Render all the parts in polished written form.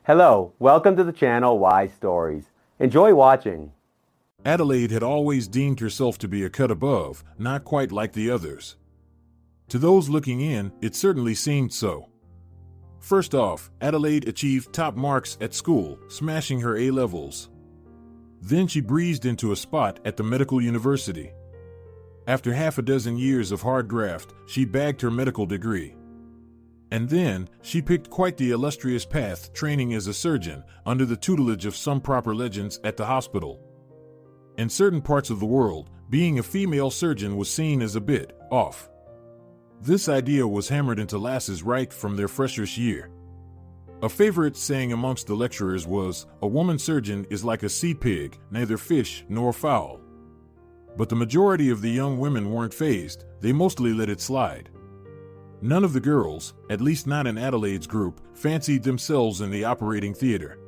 Hello, welcome to the channel Why Stories. Enjoy watching. Adelaide had always deemed herself to be a cut above, not quite like the others. To those looking in, it certainly seemed so. First off, Adelaide achieved top marks at school, smashing her A-levels. Then she breezed into a spot at the medical university. After half a dozen years of hard graft, she bagged her medical degree. And then, she picked quite the illustrious path, training as a surgeon, under the tutelage of some proper legends at the hospital. In certain parts of the world, being a female surgeon was seen as a bit off. This idea was hammered into lasses right from their freshers' year. A favorite saying amongst the lecturers was, "A woman surgeon is like a sea pig, neither fish nor fowl." But the majority of the young women weren't fazed, they mostly let it slide. None of the girls, at least not in Adelaide's group, fancied themselves in the operating theater.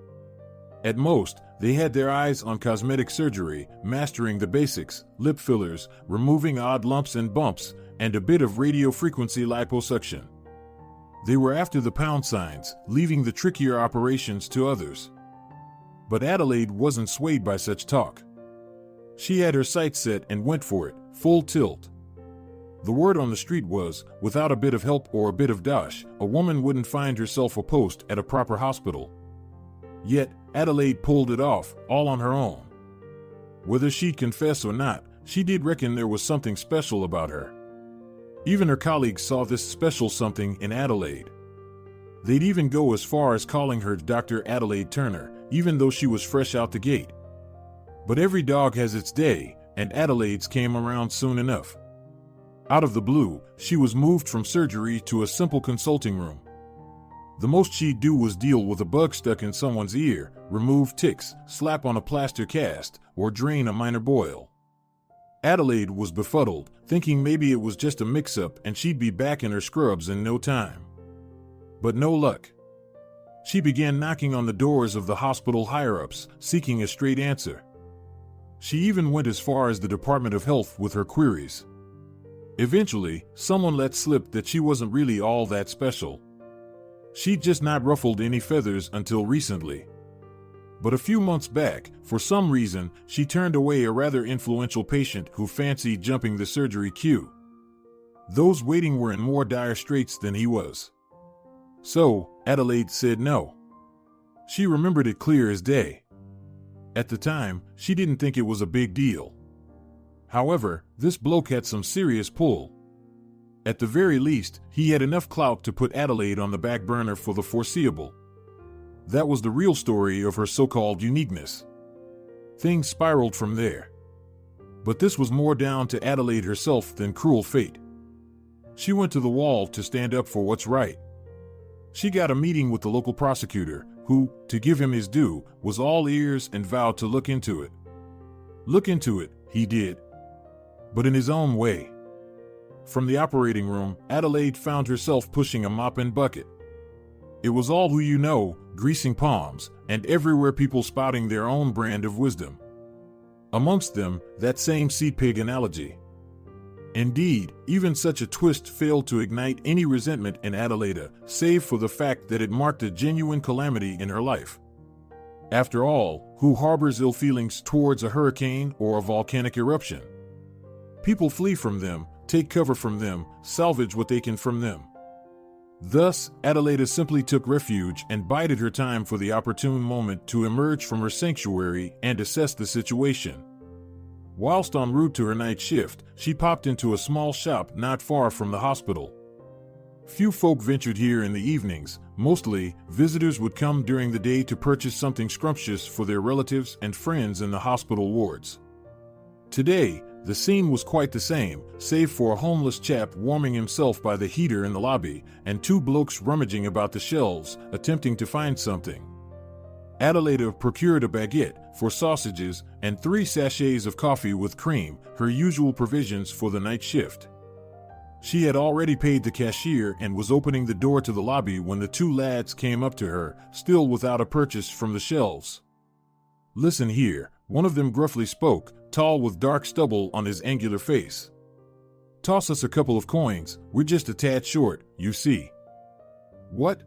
At most, they had their eyes on cosmetic surgery, mastering the basics, lip fillers, removing odd lumps and bumps, and a bit of radiofrequency liposuction. They were after the pound signs, leaving the trickier operations to others. But Adelaide wasn't swayed by such talk. She had her sights set and went for it, full tilt. The word on the street was, without a bit of help or a bit of dash, a woman wouldn't find herself a post at a proper hospital. Yet, Adelaide pulled it off, all on her own. Whether she'd confess or not, she did reckon there was something special about her. Even her colleagues saw this special something in Adelaide. They'd even go as far as calling her Dr. Adelaide Turner, even though she was fresh out the gate. But every dog has its day, and Adelaide's came around soon enough. Out of the blue, she was moved from surgery to a simple consulting room. The most she'd do was deal with a bug stuck in someone's ear, remove ticks, slap on a plaster cast, or drain a minor boil. Adelaide was befuddled, thinking maybe it was just a mix-up and she'd be back in her scrubs in no time. But no luck. She began knocking on the doors of the hospital higher-ups, seeking a straight answer. She even went as far as the Department of Health with her queries. Eventually, someone let slip that she wasn't really all that special. She'd just not ruffled any feathers until recently. But a few months back, for some reason, she turned away a rather influential patient who fancied jumping the surgery queue. Those waiting were in more dire straits than he was. So, Adelaide said no. She remembered it clear as day. At the time, she didn't think it was a big deal. However, this bloke had some serious pull. At the very least, he had enough clout to put Adelaide on the back burner for the foreseeable. That was the real story of her so-called uniqueness. Things spiraled from there. But this was more down to Adelaide herself than cruel fate. She went to the wall to stand up for what's right. She got a meeting with the local prosecutor, who, to give him his due, was all ears and vowed to look into it. Look into it, he did. But in his own way. From the operating room, Adelaide found herself pushing a mop and bucket. It was all who you know, greasing palms, and everywhere people spouting their own brand of wisdom. Amongst them, that same sea pig analogy. Indeed, even such a twist failed to ignite any resentment in Adelaide, save for the fact that it marked a genuine calamity in her life. After all, who harbors ill feelings towards a hurricane or a volcanic eruption? People flee from them, take cover from them, salvage what they can from them. Thus, Adelaide simply took refuge and bided her time for the opportune moment to emerge from her sanctuary and assess the situation. Whilst en route to her night shift, she popped into a small shop not far from the hospital. Few folk ventured here in the evenings. Mostly, visitors would come during the day to purchase something scrumptious for their relatives and friends in the hospital wards. Today, the scene was quite the same, save for a homeless chap warming himself by the heater in the lobby, and two blokes rummaging about the shelves, attempting to find something. Adelaide procured a baguette for sausages and 3 sachets of coffee with cream, her usual provisions for the night shift. She had already paid the cashier and was opening the door to the lobby when the 2 lads came up to her, still without a purchase from the shelves. "Listen here," one of them gruffly spoke, tall with dark stubble on his angular face. "Toss us a couple of coins, we're just a tad short, you see." "What?"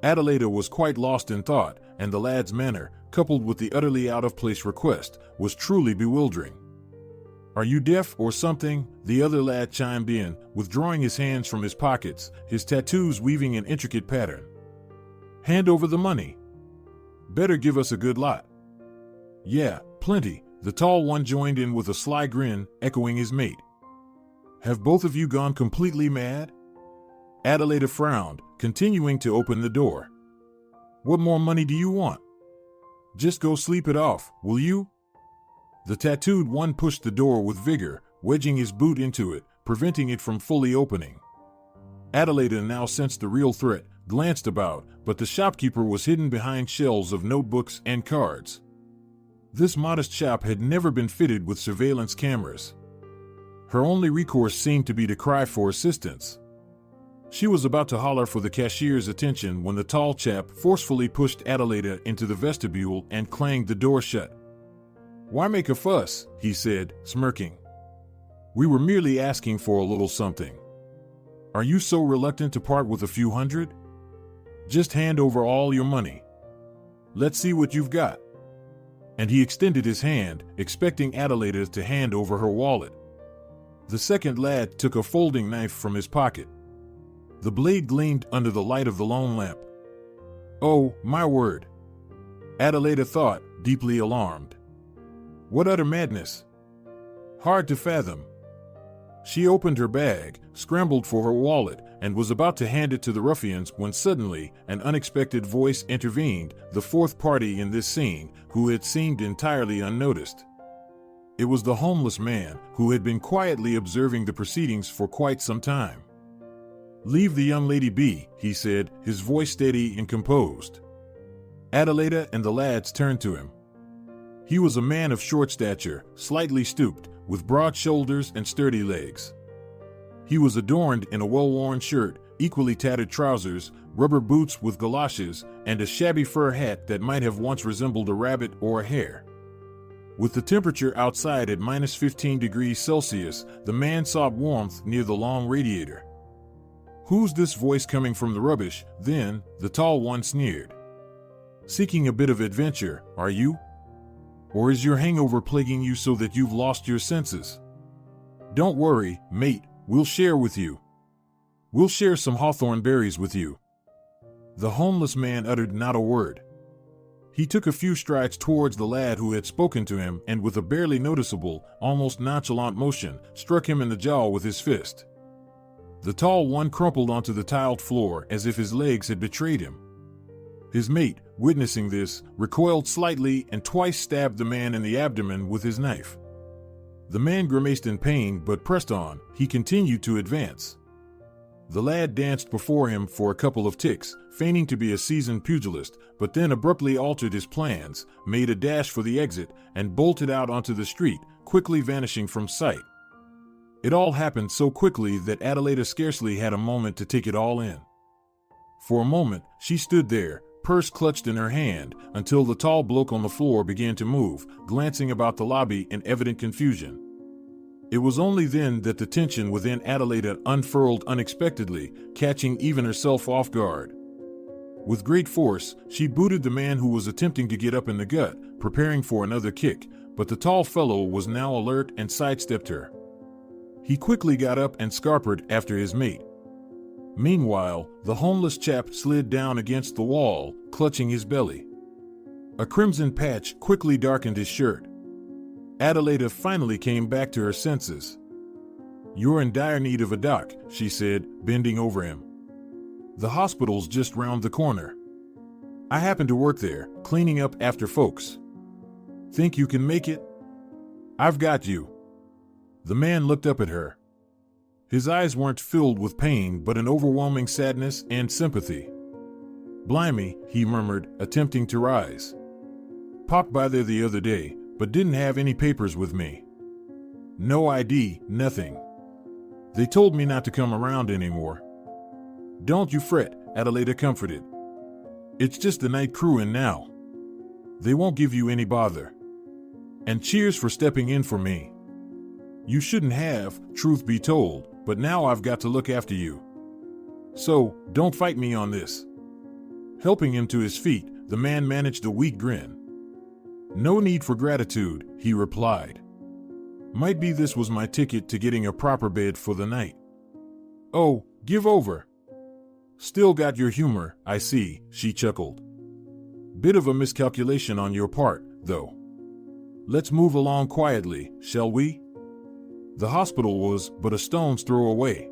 Adelaide was quite lost in thought, and the lad's manner, coupled with the utterly out-of-place request, was truly bewildering. "Are you deaf or something?" the other lad chimed in, withdrawing his hands from his pockets, his tattoos weaving an intricate pattern. "Hand over the money. Better give us a good lot." "Yeah, plenty," the tall one joined in with a sly grin, echoing his mate. "Have both of you gone completely mad?" Adelaide frowned, continuing to open the door. "What more money do you want? Just go sleep it off, will you?" The tattooed one pushed the door with vigor, wedging his boot into it, preventing it from fully opening. Adelaide now sensed the real threat, glanced about, but the shopkeeper was hidden behind shelves of notebooks and cards. This modest shop had never been fitted with surveillance cameras. Her only recourse seemed to be to cry for assistance. She was about to holler for the cashier's attention when the tall chap forcefully pushed Adelaide into the vestibule and clanged the door shut. "Why make a fuss?" he said, smirking. "We were merely asking for a little something. Are you so reluctant to part with a few hundred? Just hand over all your money. Let's see what you've got." And he extended his hand, expecting Adelaide to hand over her wallet. The second lad took a folding knife from his pocket. The blade gleamed under the light of the lone lamp. "Oh, my word," Adelaide thought, deeply alarmed. What utter madness! Hard to fathom. She opened her bag, scrambled for her wallet, and was about to hand it to the ruffians when suddenly an unexpected voice intervened, the fourth party in this scene, who had seemed entirely unnoticed. It was the homeless man, who had been quietly observing the proceedings for quite some time. "Leave the young lady be," he said, his voice steady and composed. Adelaide and the lads turned to him. He was a man of short stature, slightly stooped, with broad shoulders and sturdy legs. He was adorned in a well-worn shirt, equally tattered trousers, rubber boots with galoshes, and a shabby fur hat that might have once resembled a rabbit or a hare. With the temperature outside at -15 degrees Celsius, the man sought warmth near the long radiator. "Who's this voice coming from the rubbish, then?" the tall one sneered. "Seeking a bit of adventure, are you? Or is your hangover plaguing you so that you've lost your senses? Don't worry, mate, we'll share with you. We'll share some hawthorn berries with you." The homeless man uttered not a word. He took a few strides towards the lad who had spoken to him and with a barely noticeable, almost nonchalant motion, struck him in the jaw with his fist. The tall one crumpled onto the tiled floor as if his legs had betrayed him. His mate, witnessing this, recoiled slightly and twice stabbed the man in the abdomen with his knife. The man grimaced in pain but pressed on. He continued to advance. The lad danced before him for a couple of ticks, feigning to be a seasoned pugilist, but then abruptly altered his plans, made a dash for the exit, and bolted out onto the street, quickly vanishing from sight. It all happened so quickly that Adelaide scarcely had a moment to take it all in. For a moment, she stood there, purse clutched in her hand, until the tall bloke on the floor began to move, glancing about the lobby in evident confusion. It was only then that the tension within Adelaide unfurled unexpectedly, catching even herself off guard. With great force, she booted the man who was attempting to get up in the gut, preparing for another kick, but the tall fellow was now alert and sidestepped her. He quickly got up and scarpered after his mate. Meanwhile, the homeless chap slid down against the wall, clutching his belly. A crimson patch quickly darkened his shirt. Adelaide finally came back to her senses. "You're in dire need of a doc," she said, bending over him. "The hospital's just round the corner. I happen to work there, cleaning up after folks. Think you can make it? I've got you." The man looked up at her. His eyes weren't filled with pain but an overwhelming sadness and sympathy. "Blimey," he murmured, attempting to rise. "Popped by there the other day, but didn't have any papers with me. No ID, nothing. They told me not to come around anymore." "Don't you fret," Adelaide comforted. "It's just the night crew in now. They won't give you any bother. And cheers for stepping in for me. You shouldn't have, truth be told, but now I've got to look after you. So, don't fight me on this. Helping him to his feet, the man managed a weak grin. "No need for gratitude," he replied. "Might be this was my ticket to getting a proper bed for the night." "Oh, give over. Still got your humor, I see," she chuckled. "Bit of a miscalculation on your part, though. Let's move along quietly, shall we?" The hospital was but a stone's throw away.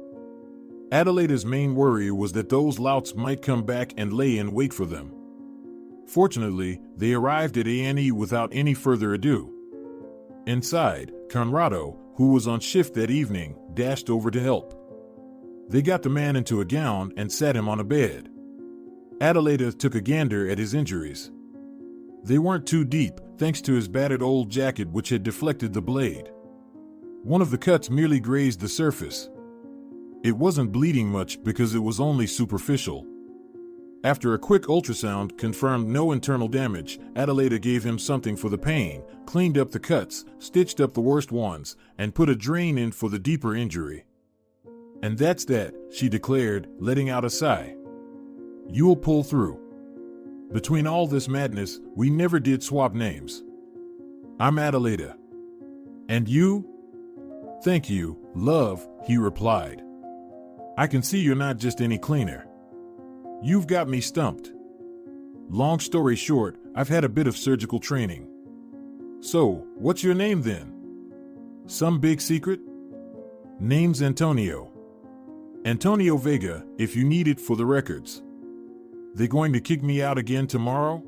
Adelaide's main worry was that those louts might come back and lay in wait for them. Fortunately, they arrived at A&E without any further ado. Inside, Conrado, who was on shift that evening, dashed over to help. They got the man into a gown and sat him on a bed. Adelaide took a gander at his injuries. They weren't too deep, thanks to his battered old jacket which had deflected the blade. One of the cuts merely grazed the surface. It wasn't bleeding much because it was only superficial. After a quick ultrasound confirmed no internal damage, Adelaide gave him something for the pain, cleaned up the cuts, stitched up the worst ones, and put a drain in for the deeper injury. "And that's that," she declared, letting out a sigh. "You'll pull through. Between all this madness, we never did swap names. I'm Adelaide." "And you?" "Thank you, love," he replied. "I can see you're not just any cleaner. You've got me stumped. Long story short, I've had a bit of surgical training." "So, what's your name then?" "Some big secret?" "Name's Antonio. Antonio Vega, if you need it for the records." "They going to kick me out again tomorrow?"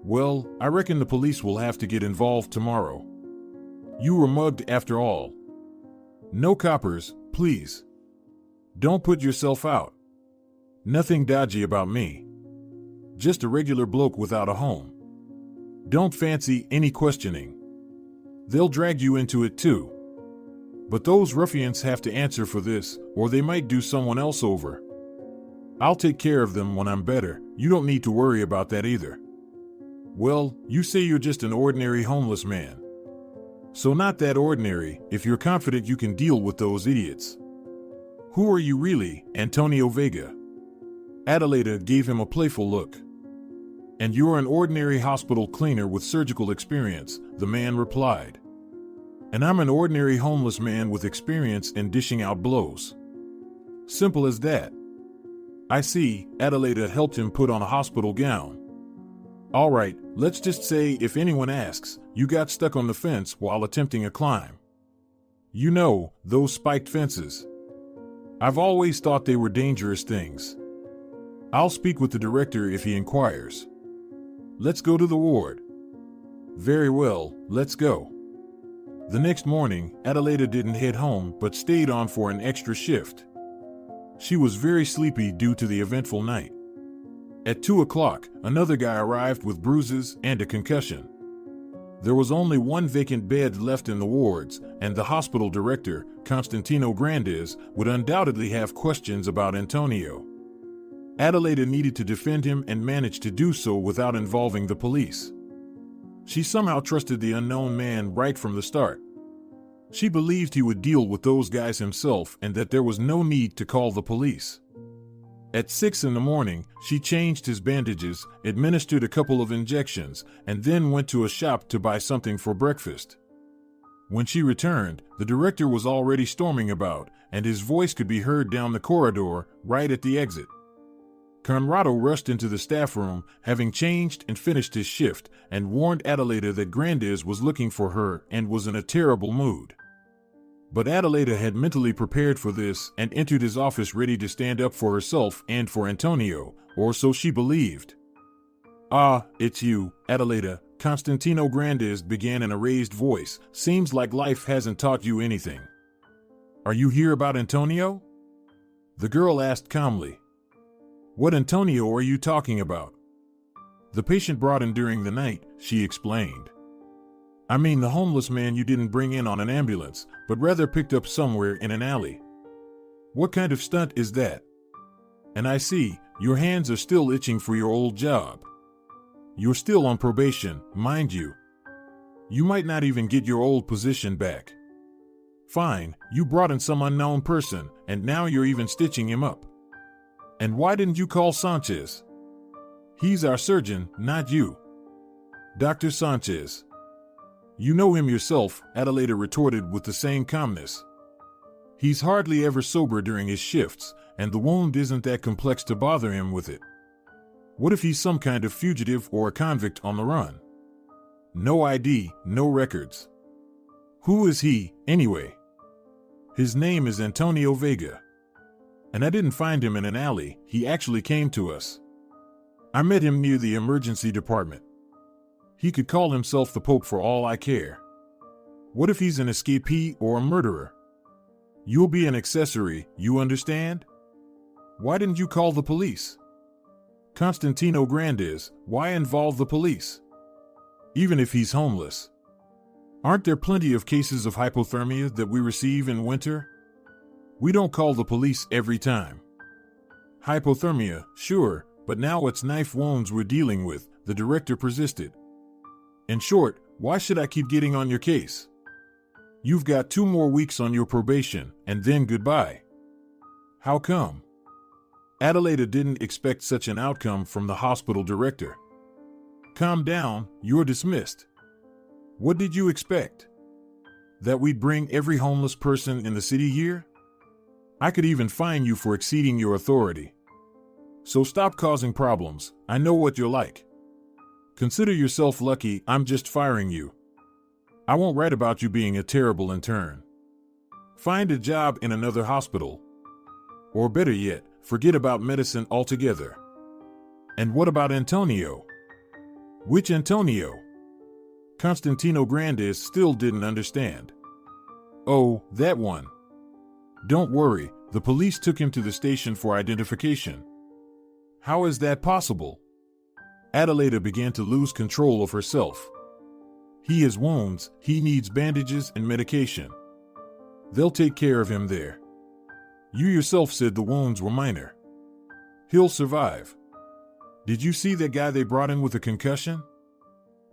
"Well, I reckon the police will have to get involved tomorrow. You were mugged after all. No coppers, please. Don't put yourself out. Nothing dodgy about me. Just a regular bloke without a home. Don't fancy any questioning. They'll drag you into it too. But those ruffians have to answer for this, or they might do someone else over. I'll take care of them when I'm better. You don't need to worry about that either." "Well, you say you're just an ordinary homeless man. So not that ordinary, if you're confident you can deal with those idiots. Who are you really, Antonio Vega?" Adelaide gave him a playful look. "And you're an ordinary hospital cleaner with surgical experience," the man replied. "And I'm an ordinary homeless man with experience in dishing out blows. Simple as that." "I see," Adelaide helped him put on a hospital gown. "All right, let's just say if anyone asks, you got stuck on the fence while attempting a climb. You know, those spiked fences. I've always thought they were dangerous things. I'll speak with the director if he inquires. Let's go to the ward." "Very well, let's go." The next morning, Adelaide didn't head home but stayed on for an extra shift. She was very sleepy due to the eventful night. At 2 o'clock, another guy arrived with bruises and a concussion. There was only one vacant bed left in the wards, and the hospital director, Constantino Grandes, would undoubtedly have questions about Antonio. Adelaide needed to defend him and managed to do so without involving the police. She somehow trusted the unknown man right from the start. She believed he would deal with those guys himself and that there was no need to call the police. At 6 in the morning, she changed his bandages, administered a couple of injections, and then went to a shop to buy something for breakfast. When she returned, the director was already storming about, and his voice could be heard down the corridor, right at the exit. Conrado rushed into the staff room, having changed and finished his shift, and warned Adelaide that Grandes was looking for her and was in a terrible mood. But Adelaide had mentally prepared for this and entered his office ready to stand up for herself and for Antonio, or so she believed. "Ah, it's you, Adelaide," Constantino Grandes began in a raised voice. "Seems like life hasn't taught you anything. Are you here about Antonio?" The girl asked calmly. "What Antonio are you talking about?" "The patient brought in during the night," she explained. "I mean the homeless man you didn't bring in on an ambulance, but rather picked up somewhere in an alley. What kind of stunt is that? And I see, your hands are still itching for your old job. You're still on probation, mind you. You might not even get your old position back. Fine, you brought in some unknown person, and now you're even stitching him up. And why didn't you call Sanchez? He's our surgeon, not you. Dr. Sanchez. You know him yourself, Adelaide retorted with the same calmness. He's hardly ever sober during his shifts, and the wound isn't that complex to bother him with it. What if he's some kind of fugitive or a convict on the run? No ID, no records. Who is he, anyway? His name is Antonio Vega. And I didn't find him in an alley, he actually came to us. I met him near the emergency department. He could call himself the Pope for all I care. What if he's an escapee or a murderer? You'll be an accessory, you understand? Why didn't you call the police? Constantino Grandes, why involve the police? Even if he's homeless. Aren't there plenty of cases of hypothermia that we receive in winter? We don't call the police every time. Hypothermia, sure, but now it's knife wounds we're dealing with, the director persisted. In short, why should I keep getting on your case? You've got 2 more weeks on your probation, and then goodbye. How come? Adelaide didn't expect such an outcome from the hospital director. Calm down, you're dismissed. What did you expect? That we'd bring every homeless person in the city here? I could even fine you for exceeding your authority. So stop causing problems, I know what you're like. Consider yourself lucky I'm just firing you. I won't write about you being a terrible intern. Find a job in another hospital. Or better yet, forget about medicine altogether. And what about Antonio? Which Antonio? Constantino Grandes still didn't understand. Oh, that one. Don't worry, the police took him to the station for identification. How is that possible? Adelaide began to lose control of herself. He has wounds, he needs bandages and medication. They'll take care of him there. You yourself said the wounds were minor. He'll survive. Did you see that guy they brought in with a concussion?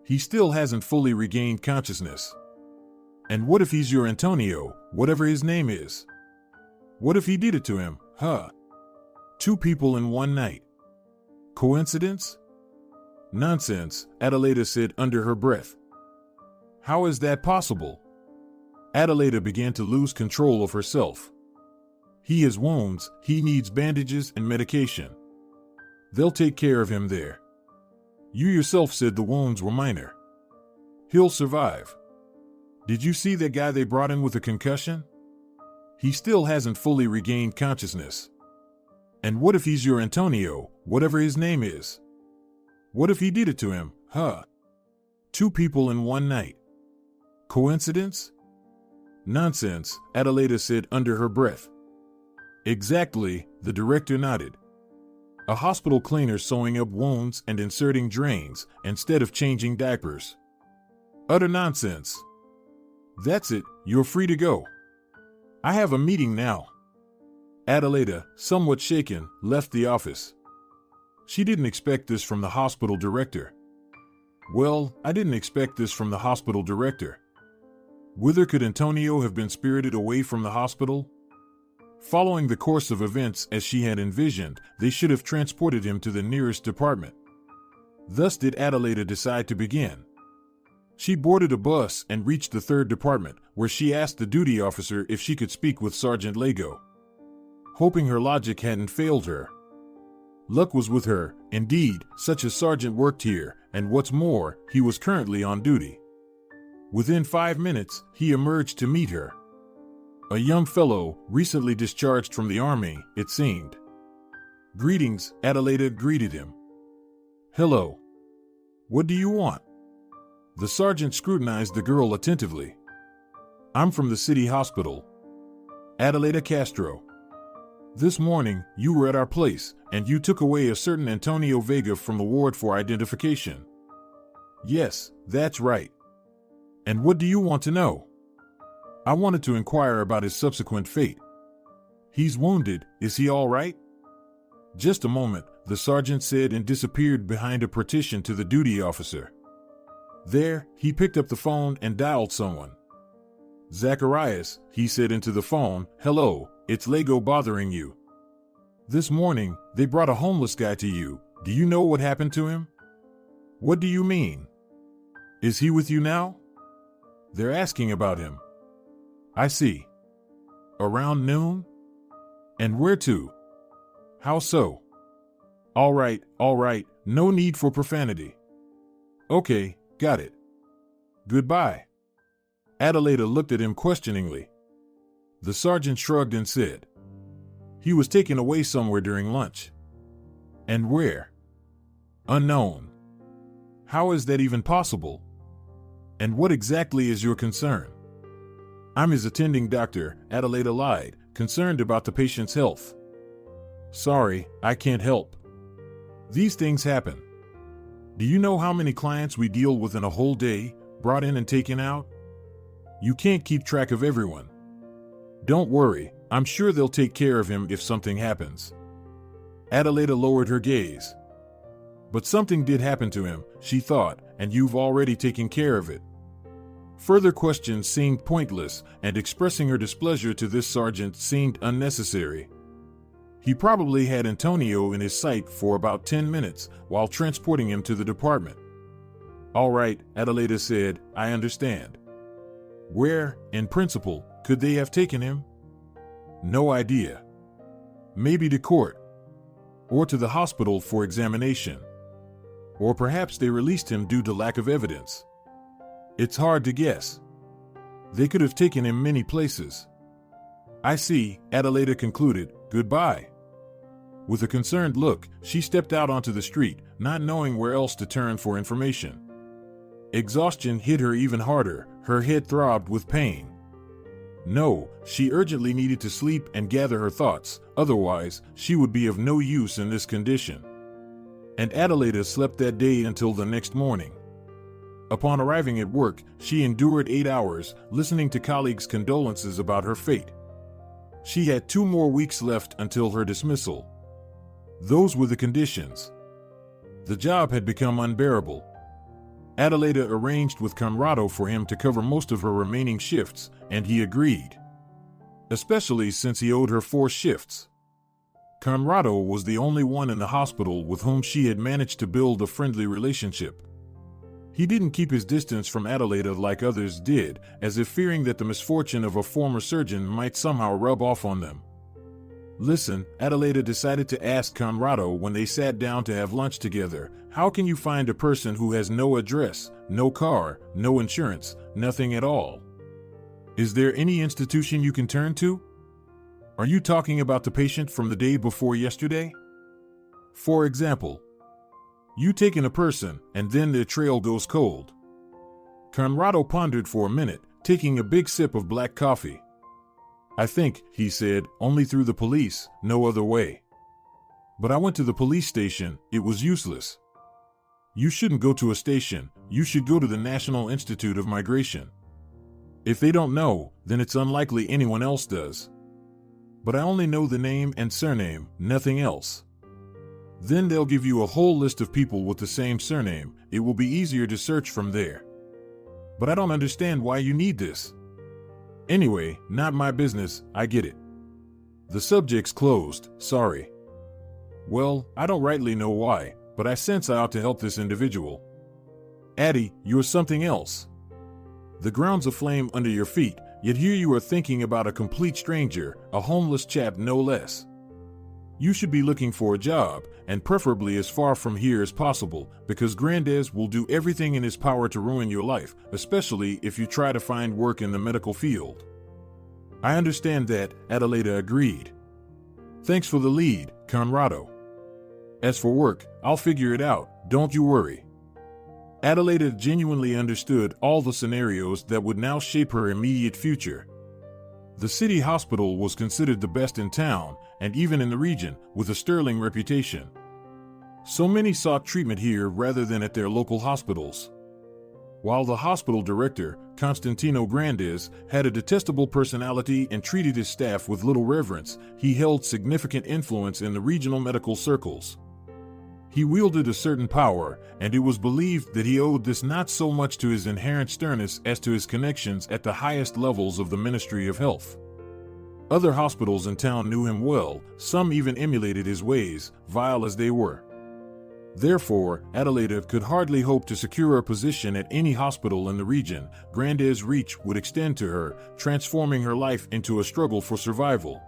He still hasn't fully regained consciousness. And what if he's your Antonio, whatever his name is? What if he did it to him, huh? 2 people in one night. Coincidence? Nonsense, Adelaide said under her breath. How is that possible? Adelaide began to lose control of herself. He has wounds, he needs bandages and medication. They'll take care of him there. You yourself said the wounds were minor. He'll survive. Did you see that guy they brought in with a concussion? He still hasn't fully regained consciousness. And what if he's your Antonio, whatever his name is? What if he did it to him, huh? 2 people in one night. Coincidence? Nonsense, Adelaide said under her breath. Exactly, the director nodded. A hospital cleaner sewing up wounds and inserting drains instead of changing diapers. Utter nonsense. That's it, you're free to go. I have a meeting now. Adelaide, somewhat shaken, left the office. She didn't expect this from the hospital director. Well, I didn't expect this from the hospital director. Whither could Antonio have been spirited away from the hospital? Following the course of events as she had envisioned, they should have transported him to the nearest department. Thus did Adelaide decide to begin. She boarded a bus and reached the 3rd department, where she asked the duty officer if she could speak with Sergeant Lego. Hoping her logic hadn't failed her. Luck was with her, indeed, such a sergeant worked here, and what's more, he was currently on duty. Within 5 minutes, he emerged to meet her. A young fellow, recently discharged from the army, it seemed. Greetings, Adelaide greeted him. Hello. What do you want? The sergeant scrutinized the girl attentively. I'm from the city hospital. Adelaide Castro. This morning, you were at our place, and you took away a certain Antonio Vega from the ward for identification. Yes, that's right. And what do you want to know? I wanted to inquire about his subsequent fate. He's wounded, is he all right? Just a moment, the sergeant said and disappeared behind a partition to the duty officer. There, he picked up the phone and dialed someone. Zacharias, he said into the phone, hello, it's Lego bothering you. This morning, they brought a homeless guy to you, Do you know what happened to him? What do you mean? Is he with you now? They're asking about him. I see. Around noon? And where to? How so? All right, no need for profanity. Okay, got it. Goodbye. Adelaide looked at him questioningly. The sergeant shrugged and said, he was taken away somewhere during lunch. And where? Unknown. How is that even possible? And what exactly is your concern? I'm his attending doctor, Adelaide lied, concerned about the patient's health. Sorry, I can't help. These things happen. Do you know how many clients we deal with in a whole day, brought in and taken out? You can't keep track of everyone. Don't worry, I'm sure they'll take care of him if something happens. Adelaide lowered her gaze. But something did happen to him, she thought, and you've already taken care of it. Further questions seemed pointless, and expressing her displeasure to this sergeant seemed unnecessary. He probably had Antonio in his sight for about 10 minutes while transporting him to the department. All right, Adelaide said, I understand. Where, in principle, could they have taken him? No idea. Maybe to court. Or to the hospital for examination. Or perhaps they released him due to lack of evidence. It's hard to guess. They could have taken him many places. I see, Adelaide concluded. Goodbye. With a concerned look, she stepped out onto the street, not knowing where else to turn for information. Exhaustion hit her even harder, her head throbbed with pain. No, she urgently needed to sleep and gather her thoughts, otherwise, she would be of no use in this condition. And Adelaide slept that day until the next morning. Upon arriving at work, she endured 8 hours, listening to colleagues' condolences about her fate. She had 2 more weeks left until her dismissal. Those were the conditions. The job had become unbearable. Adelaide arranged with Conrado for him to cover most of her remaining shifts, and he agreed. Especially since he owed her 4 shifts. Conrado was the only one in the hospital with whom she had managed to build a friendly relationship. He didn't keep his distance from Adelaide like others did, as if fearing that the misfortune of a former surgeon might somehow rub off on them. Listen, Adelaide decided to ask Conrado when they sat down to have lunch together, how can you find a person who has no address, no car, no insurance, nothing at all? Is there any institution you can turn to? Are you talking about the patient from the day before yesterday? For example, you take in a person, and then their trail goes cold. Conrado pondered for a minute, taking a big sip of black coffee. I think, he said, only through the police, no other way. But I went to the police station, it was useless. You shouldn't go to a station, you should go to the National Institute of Migration. If they don't know, then it's unlikely anyone else does. But I only know the name and surname, nothing else. Then they'll give you a whole list of people with the same surname, it will be easier to search from there. But I don't understand why you need this. Anyway, not my business, I get it. The subject's closed, sorry. Well, I don't rightly know why, but I sense I ought to help this individual. Addie, you're something else. The ground's aflame under your feet, yet here you are thinking about a complete stranger, a homeless chap no less. You should be looking for a job, and preferably as far from here as possible, because Grandes will do everything in his power to ruin your life, especially if you try to find work in the medical field. I understand that, Adelaide agreed. Thanks for the lead, Conrado. As for work, I'll figure it out, don't you worry. Adelaide genuinely understood all the scenarios that would now shape her immediate future. The city hospital was considered the best in town, and even in the region, with a sterling reputation. So many sought treatment here rather than at their local hospitals. While the hospital director, Constantino Grandes, had a detestable personality and treated his staff with little reverence, he held significant influence in the regional medical circles. He wielded a certain power, and it was believed that he owed this not so much to his inherent sternness as to his connections at the highest levels of the Ministry of Health. Other hospitals in town knew him well, some even emulated his ways, vile as they were. Therefore, Adelaide could hardly hope to secure a position at any hospital in the region. Grande's reach would extend to her, transforming her life into a struggle for survival.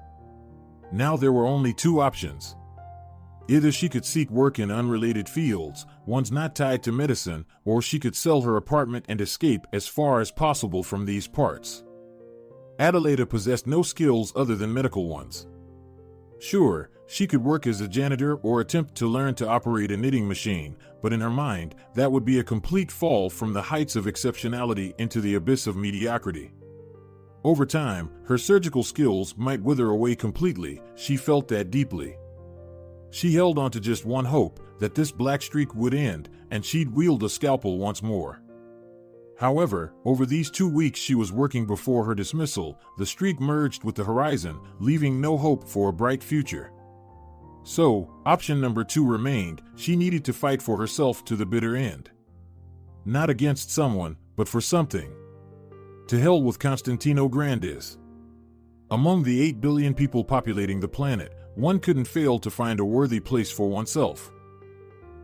Now there were only two options. Either she could seek work in unrelated fields, ones not tied to medicine, or she could sell her apartment and escape as far as possible from these parts. Adelaide possessed no skills other than medical ones. Sure, she could work as a janitor or attempt to learn to operate a knitting machine, but in her mind, that would be a complete fall from the heights of exceptionality into the abyss of mediocrity. Over time, her surgical skills might wither away completely. She felt that deeply. She held on to just one hope, that this black streak would end, and she'd wield a scalpel once more. However, over these 2 weeks she was working before her dismissal, the streak merged with the horizon, leaving no hope for a bright future. So, option number 2 remained. She needed to fight for herself to the bitter end. Not against someone, but for something. To hell with Constantino Grandes. Among the 8 billion people populating the planet, one couldn't fail to find a worthy place for oneself.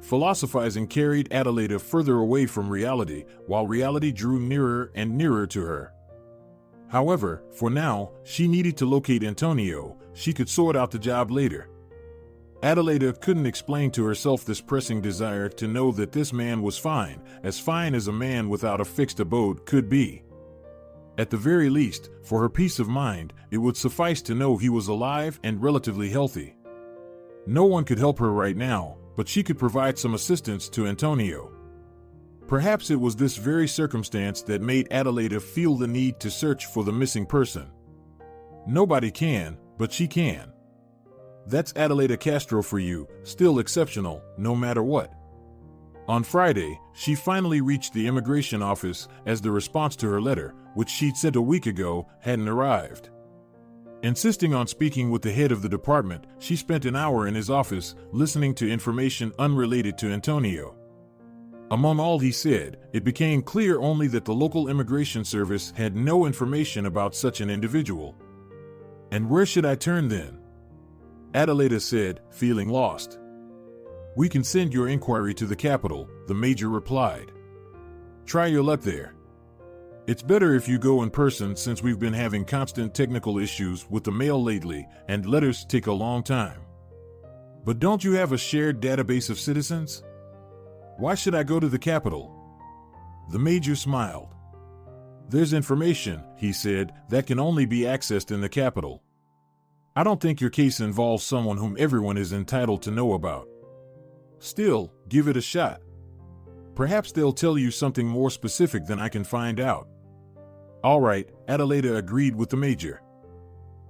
Philosophizing carried Adelaide further away from reality, while reality drew nearer and nearer to her. However, for now, she needed to locate Antonio. She could sort out the job later. Adelaide couldn't explain to herself this pressing desire to know that this man was fine as a man without a fixed abode could be. At the very least, for her peace of mind, it would suffice to know he was alive and relatively healthy. No one could help her right now, but she could provide some assistance to Antonio. Perhaps it was this very circumstance that made Adelaide feel the need to search for the missing person. Nobody can, but she can. That's Adelaide Castro for you, still exceptional, no matter what. On Friday, she finally reached the immigration office as the response to her letter, which she'd sent a week ago, hadn't arrived. Insisting on speaking with the head of the department, she spent an hour in his office, listening to information unrelated to Antonio. Among all he said, it became clear only that the local immigration service had no information about such an individual. And where should I turn then? Adelaide said, feeling lost. We can send your inquiry to the capital, the major replied. Try your luck there. It's better if you go in person since we've been having constant technical issues with the mail lately, and letters take a long time. But don't you have a shared database of citizens? Why should I go to the capital? The major smiled. There's information, he said, that can only be accessed in the capital. I don't think your case involves someone whom everyone is entitled to know about. Still, give it a shot. Perhaps they'll tell you something more specific than I can find out. All right, Adelaide agreed with the major.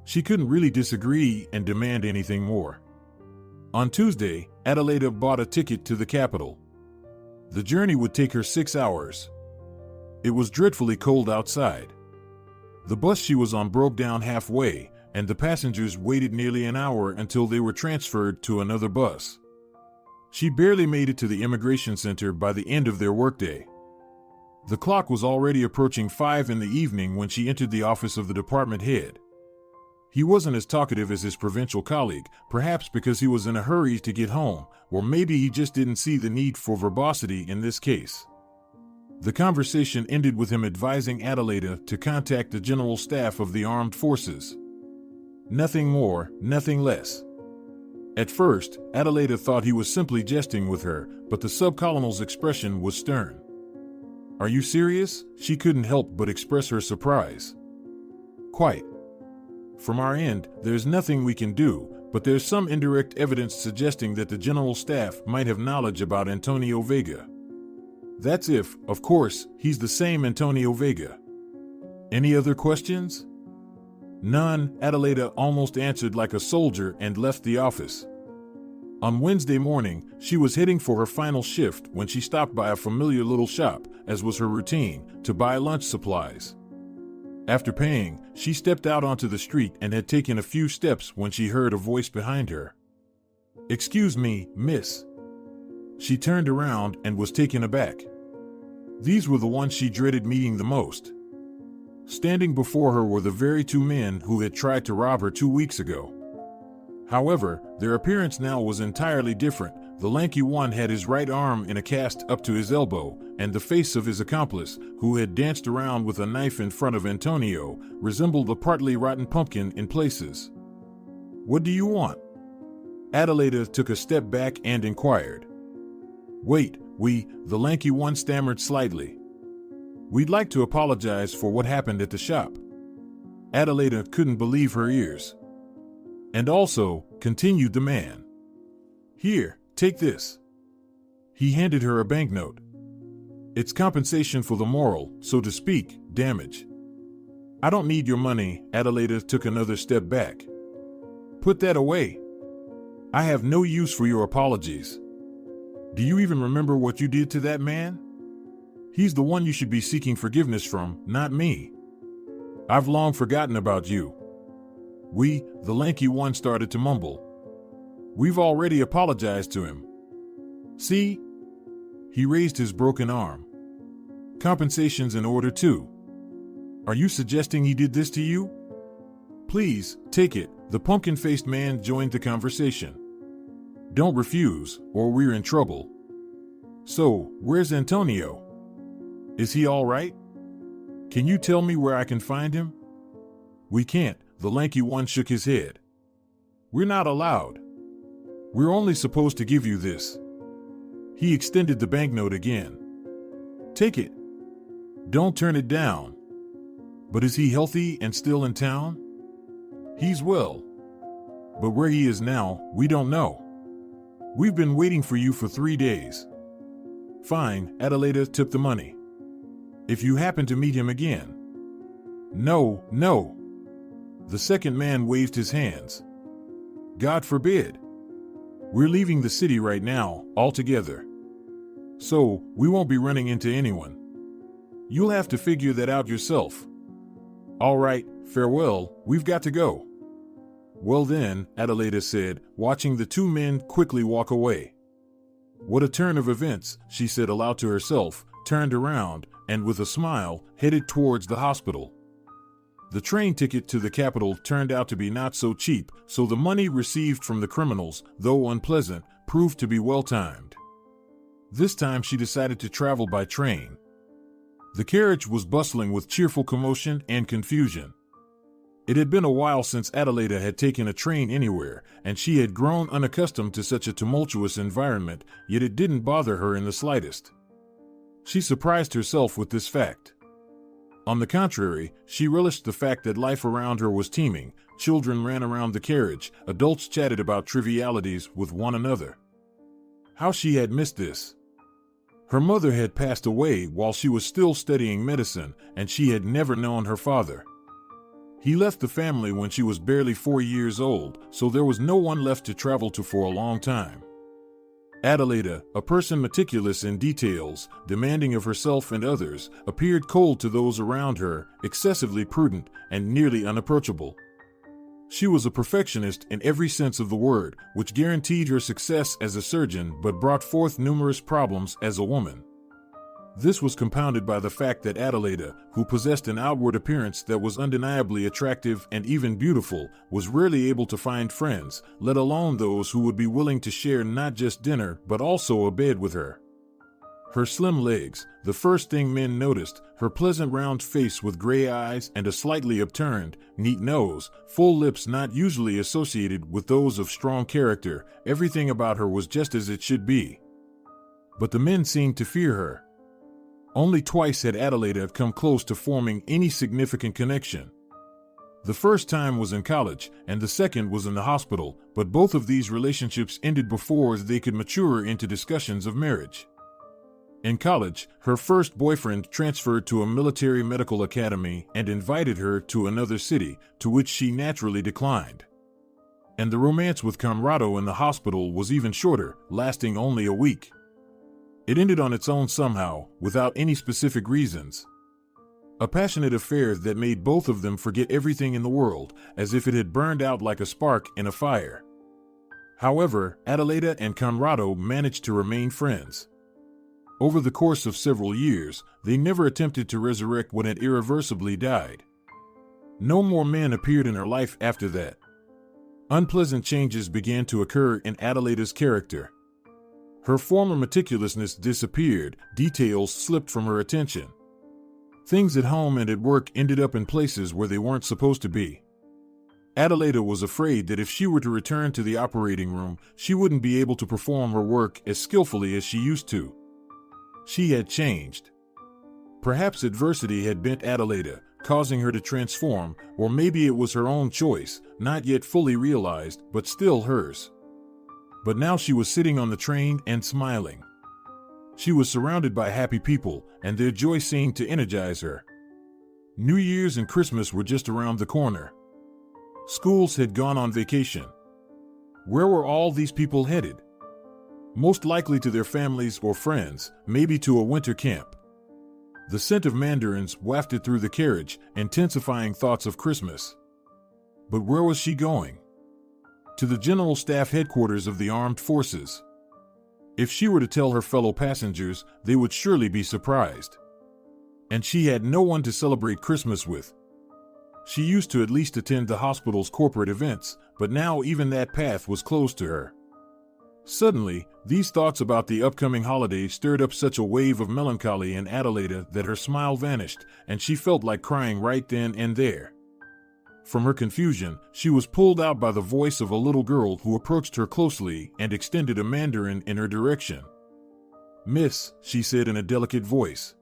She couldn't really disagree and demand anything more. On Tuesday, Adelaide bought a ticket to the capital. The journey would take her 6 hours. It was dreadfully cold outside. The bus she was on broke down halfway, and the passengers waited nearly an hour until they were transferred to another bus. She barely made it to the immigration center by the end of their workday. The clock was already approaching 5 in the evening when she entered the office of the department head. He wasn't as talkative as his provincial colleague, perhaps because he was in a hurry to get home, or maybe he just didn't see the need for verbosity in this case. The conversation ended with him advising Adelaide to contact the general staff of the armed forces. Nothing more, nothing less. At first, Adelaide thought he was simply jesting with her, but the sub-colonel's expression was stern. Are you serious? She couldn't help but express her surprise. Quite. From our end, there's nothing we can do, but there's some indirect evidence suggesting that the general staff might have knowledge about Antonio Vega. That's if, of course, he's the same Antonio Vega. Any other questions? None, Adelaide almost answered like a soldier and left the office. On Wednesday morning, she was heading for her final shift when she stopped by a familiar little shop, as was her routine, to buy lunch supplies. After paying, she stepped out onto the street and had taken a few steps when she heard a voice behind her. Excuse me, miss. She turned around and was taken aback. These were the ones she dreaded meeting the most. Standing before her were the very 2 men who had tried to rob her 2 weeks ago. However, their appearance now was entirely different. The lanky one had his right arm in a cast up to his elbow, and the face of his accomplice, who had danced around with a knife in front of Antonio, resembled a partly rotten pumpkin in places. "What do you want?" Adelaide took a step back and inquired. "Wait, the lanky one stammered slightly. "We'd like to apologize for what happened at the shop." Adelaide couldn't believe her ears. "And also," continued the man, "here, take this." He handed her a banknote. "It's compensation for the moral, so to speak, damage." "I don't need your money." Adelaide took another step back. "Put that away. I have no use for your apologies. Do you even remember what you did to that man? He's the one you should be seeking forgiveness from, not me. I've long forgotten about you." The lanky one started to mumble. "We've already apologized to him. See?" He raised his broken arm. "Compensation's in order too. Are you suggesting he did this to you?" "Please, take it." The pumpkin-faced man joined the conversation. "Don't refuse, or we're in trouble. So, where's Antonio? Is he all right? Can you tell me where I can find him?" "We can't." The lanky one shook his head. "We're not allowed. We're only supposed to give you this." He extended the banknote again. "Take it. Don't turn it down." "But is he healthy and still in town?" "He's well. But where he is now, we don't know. We've been waiting for you for 3 days." "Fine." Adelaide took the money. "If you happen to meet him again." No. The second man waved his hands. "God forbid. We're leaving the city right now, altogether. So, we won't be running into anyone. You'll have to figure that out yourself." "All right, farewell, we've got to go." "Well then," Adelaide said, watching the two men quickly walk away. "What a turn of events," she said aloud to herself, turned around, and with a smile, headed towards the hospital. The train ticket to the capital turned out to be not so cheap, so the money received from the criminals, though unpleasant, proved to be well-timed. This time she decided to travel by train. The carriage was bustling with cheerful commotion and confusion. It had been a while since Adelaide had taken a train anywhere, and she had grown unaccustomed to such a tumultuous environment, yet it didn't bother her in the slightest. She surprised herself with this fact. On the contrary, she relished the fact that life around her was teeming. Children ran around the carriage, adults chatted about trivialities with one another. How she had missed this! Her mother had passed away while she was still studying medicine, and she had never known her father. He left the family when she was barely 4 years old, so there was no one left to travel to for a long time. Adelaide, a person meticulous in details, demanding of herself and others, appeared cold to those around her, excessively prudent, and nearly unapproachable. She was a perfectionist in every sense of the word, which guaranteed her success as a surgeon but brought forth numerous problems as a woman. This was compounded by the fact that Adelaide, who possessed an outward appearance that was undeniably attractive and even beautiful, was rarely able to find friends, let alone those who would be willing to share not just dinner but also a bed with her. Her slim legs, the first thing men noticed, her pleasant round face with gray eyes and a slightly upturned, neat nose, full lips not usually associated with those of strong character, everything about her was just as it should be. But the men seemed to fear her. Only twice had Adelaide come close to forming any significant connection. The first time was in college, and the second was in the hospital, but both of these relationships ended before they could mature into discussions of marriage. In college, her first boyfriend transferred to a military medical academy and invited her to another city, to which she naturally declined. And the romance with Conrado in the hospital was even shorter, lasting only a week. It ended on its own somehow, without any specific reasons. A passionate affair that made both of them forget everything in the world, as if it had burned out like a spark in a fire. However, Adelaide and Conrado managed to remain friends. Over the course of several years, they never attempted to resurrect what had irreversibly died. No more men appeared in her life after that. Unpleasant changes began to occur in Adelaide's character. Her former meticulousness disappeared, details slipped from her attention. Things at home and at work ended up in places where they weren't supposed to be. Adelaide was afraid that if she were to return to the operating room, she wouldn't be able to perform her work as skillfully as she used to. She had changed. Perhaps adversity had bent Adelaide, causing her to transform, or maybe it was her own choice, not yet fully realized, but still hers. But now she was sitting on the train and smiling. She was surrounded by happy people, and their joy seemed to energize her. New Year's and Christmas were just around the corner. Schools had gone on vacation. Where were all these people headed? Most likely to their families or friends, maybe to a winter camp. The scent of mandarins wafted through the carriage, intensifying thoughts of Christmas. But where was she going? To the General Staff Headquarters of the Armed Forces. If she were to tell her fellow passengers, they would surely be surprised. And she had no one to celebrate Christmas with. She used to at least attend the hospital's corporate events, but now even that path was closed to her. Suddenly, these thoughts about the upcoming holiday stirred up such a wave of melancholy in Adelaide that her smile vanished, and she felt like crying right then and there. From her confusion, she was pulled out by the voice of a little girl who approached her closely and extended a mandarin in her direction. "Miss," she said in a delicate voice.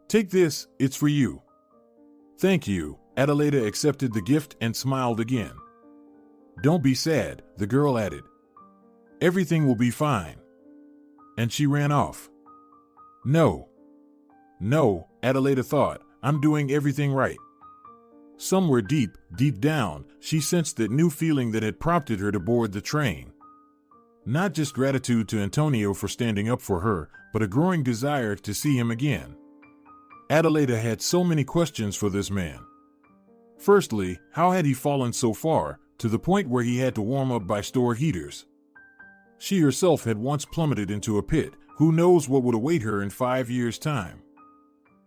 "Take this, it's for you." "Thank you." Adelaide accepted the gift and smiled again. "Don't be sad," the girl added. "Everything will be fine." And she ran off. No, Adelaide thought, "I'm doing everything right." Somewhere deep down, she sensed that new feeling that had prompted her to board the train. Not just gratitude to Antonio for standing up for her, but a growing desire to see him again. Adelaide had so many questions for this man. Firstly, how had he fallen so far, to the point where he had to warm up by store heaters? She herself had once plummeted into a pit. Who knows what would await her in 5 years' time?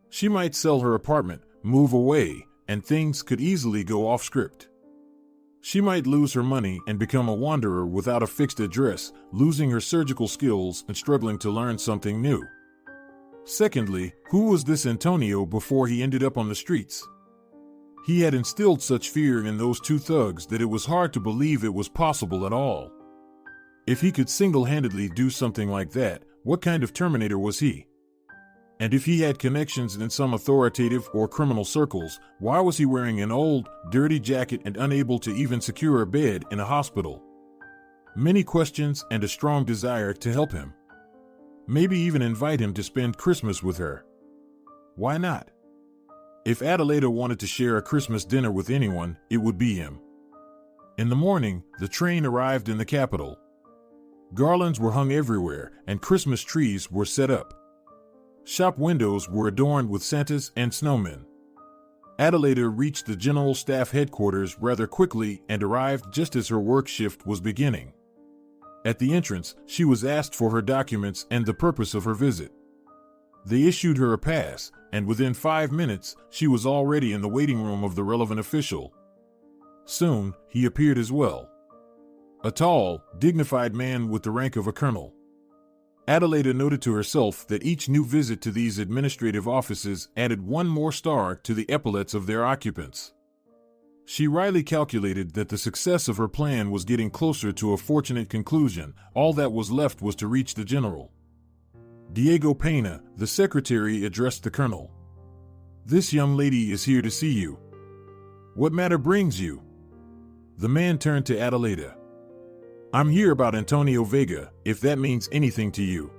She might sell her apartment, move away, and things could easily go off script. She might lose her money and become a wanderer without a fixed address, losing her surgical skills and struggling to learn something new. Secondly, who was this Antonio before he ended up on the streets? He had instilled such fear in those two thugs that it was hard to believe it was possible at all. If he could single-handedly do something like that, what kind of Terminator was he? And if he had connections in some authoritative or criminal circles, why was he wearing an old, dirty jacket and unable to even secure a bed in a hospital? Many questions and a strong desire to help him. Maybe even invite him to spend Christmas with her. Why not? If Adelaide wanted to share a Christmas dinner with anyone, it would be him. In the morning, the train arrived in the capital. Garlands were hung everywhere, and Christmas trees were set up. Shop windows were adorned with Santas and snowmen. Adelaide reached the General Staff Headquarters rather quickly and arrived just as her work shift was beginning. At the entrance, she was asked for her documents and the purpose of her visit. They issued her a pass, and within 5 minutes, she was already in the waiting room of the relevant official. Soon, he appeared as well. A tall, dignified man with the rank of a colonel. Adelaide noted to herself that each new visit to these administrative offices added one more star to the epaulets of their occupants. She wryly calculated that the success of her plan was getting closer to a fortunate conclusion. All that was left was to reach the general. Diego Pena, the secretary, addressed the colonel. "This young lady is here to see you. What matter brings you?" The man turned to Adelaide. "I'm here about Antonio Vega, if that means anything to you."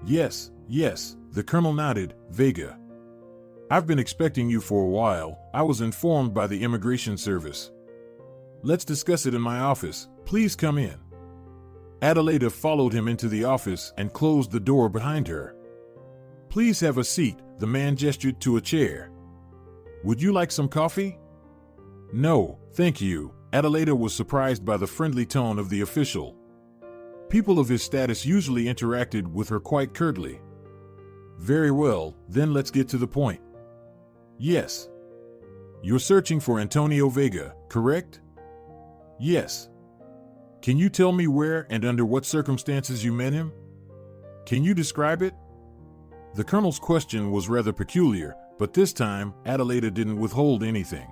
Yes, the colonel nodded. "Vega. I've been expecting you for a while. I was informed by the immigration service. Let's discuss it in my office. Please come in." Adelaide followed him into the office and closed the door behind her. "Please have a seat," the man gestured to a chair. "Would you like some coffee?" "No, thank you." Adelaide was surprised by the friendly tone of the official. People of his status usually interacted with her quite curtly. "Very well, then let's get to the point." "Yes. You're searching for Antonio Vega, correct?" "Yes." Can you tell me where and under what circumstances you met him? Can you describe it? The colonel's question was rather peculiar, but this time Adelaide didn't withhold anything.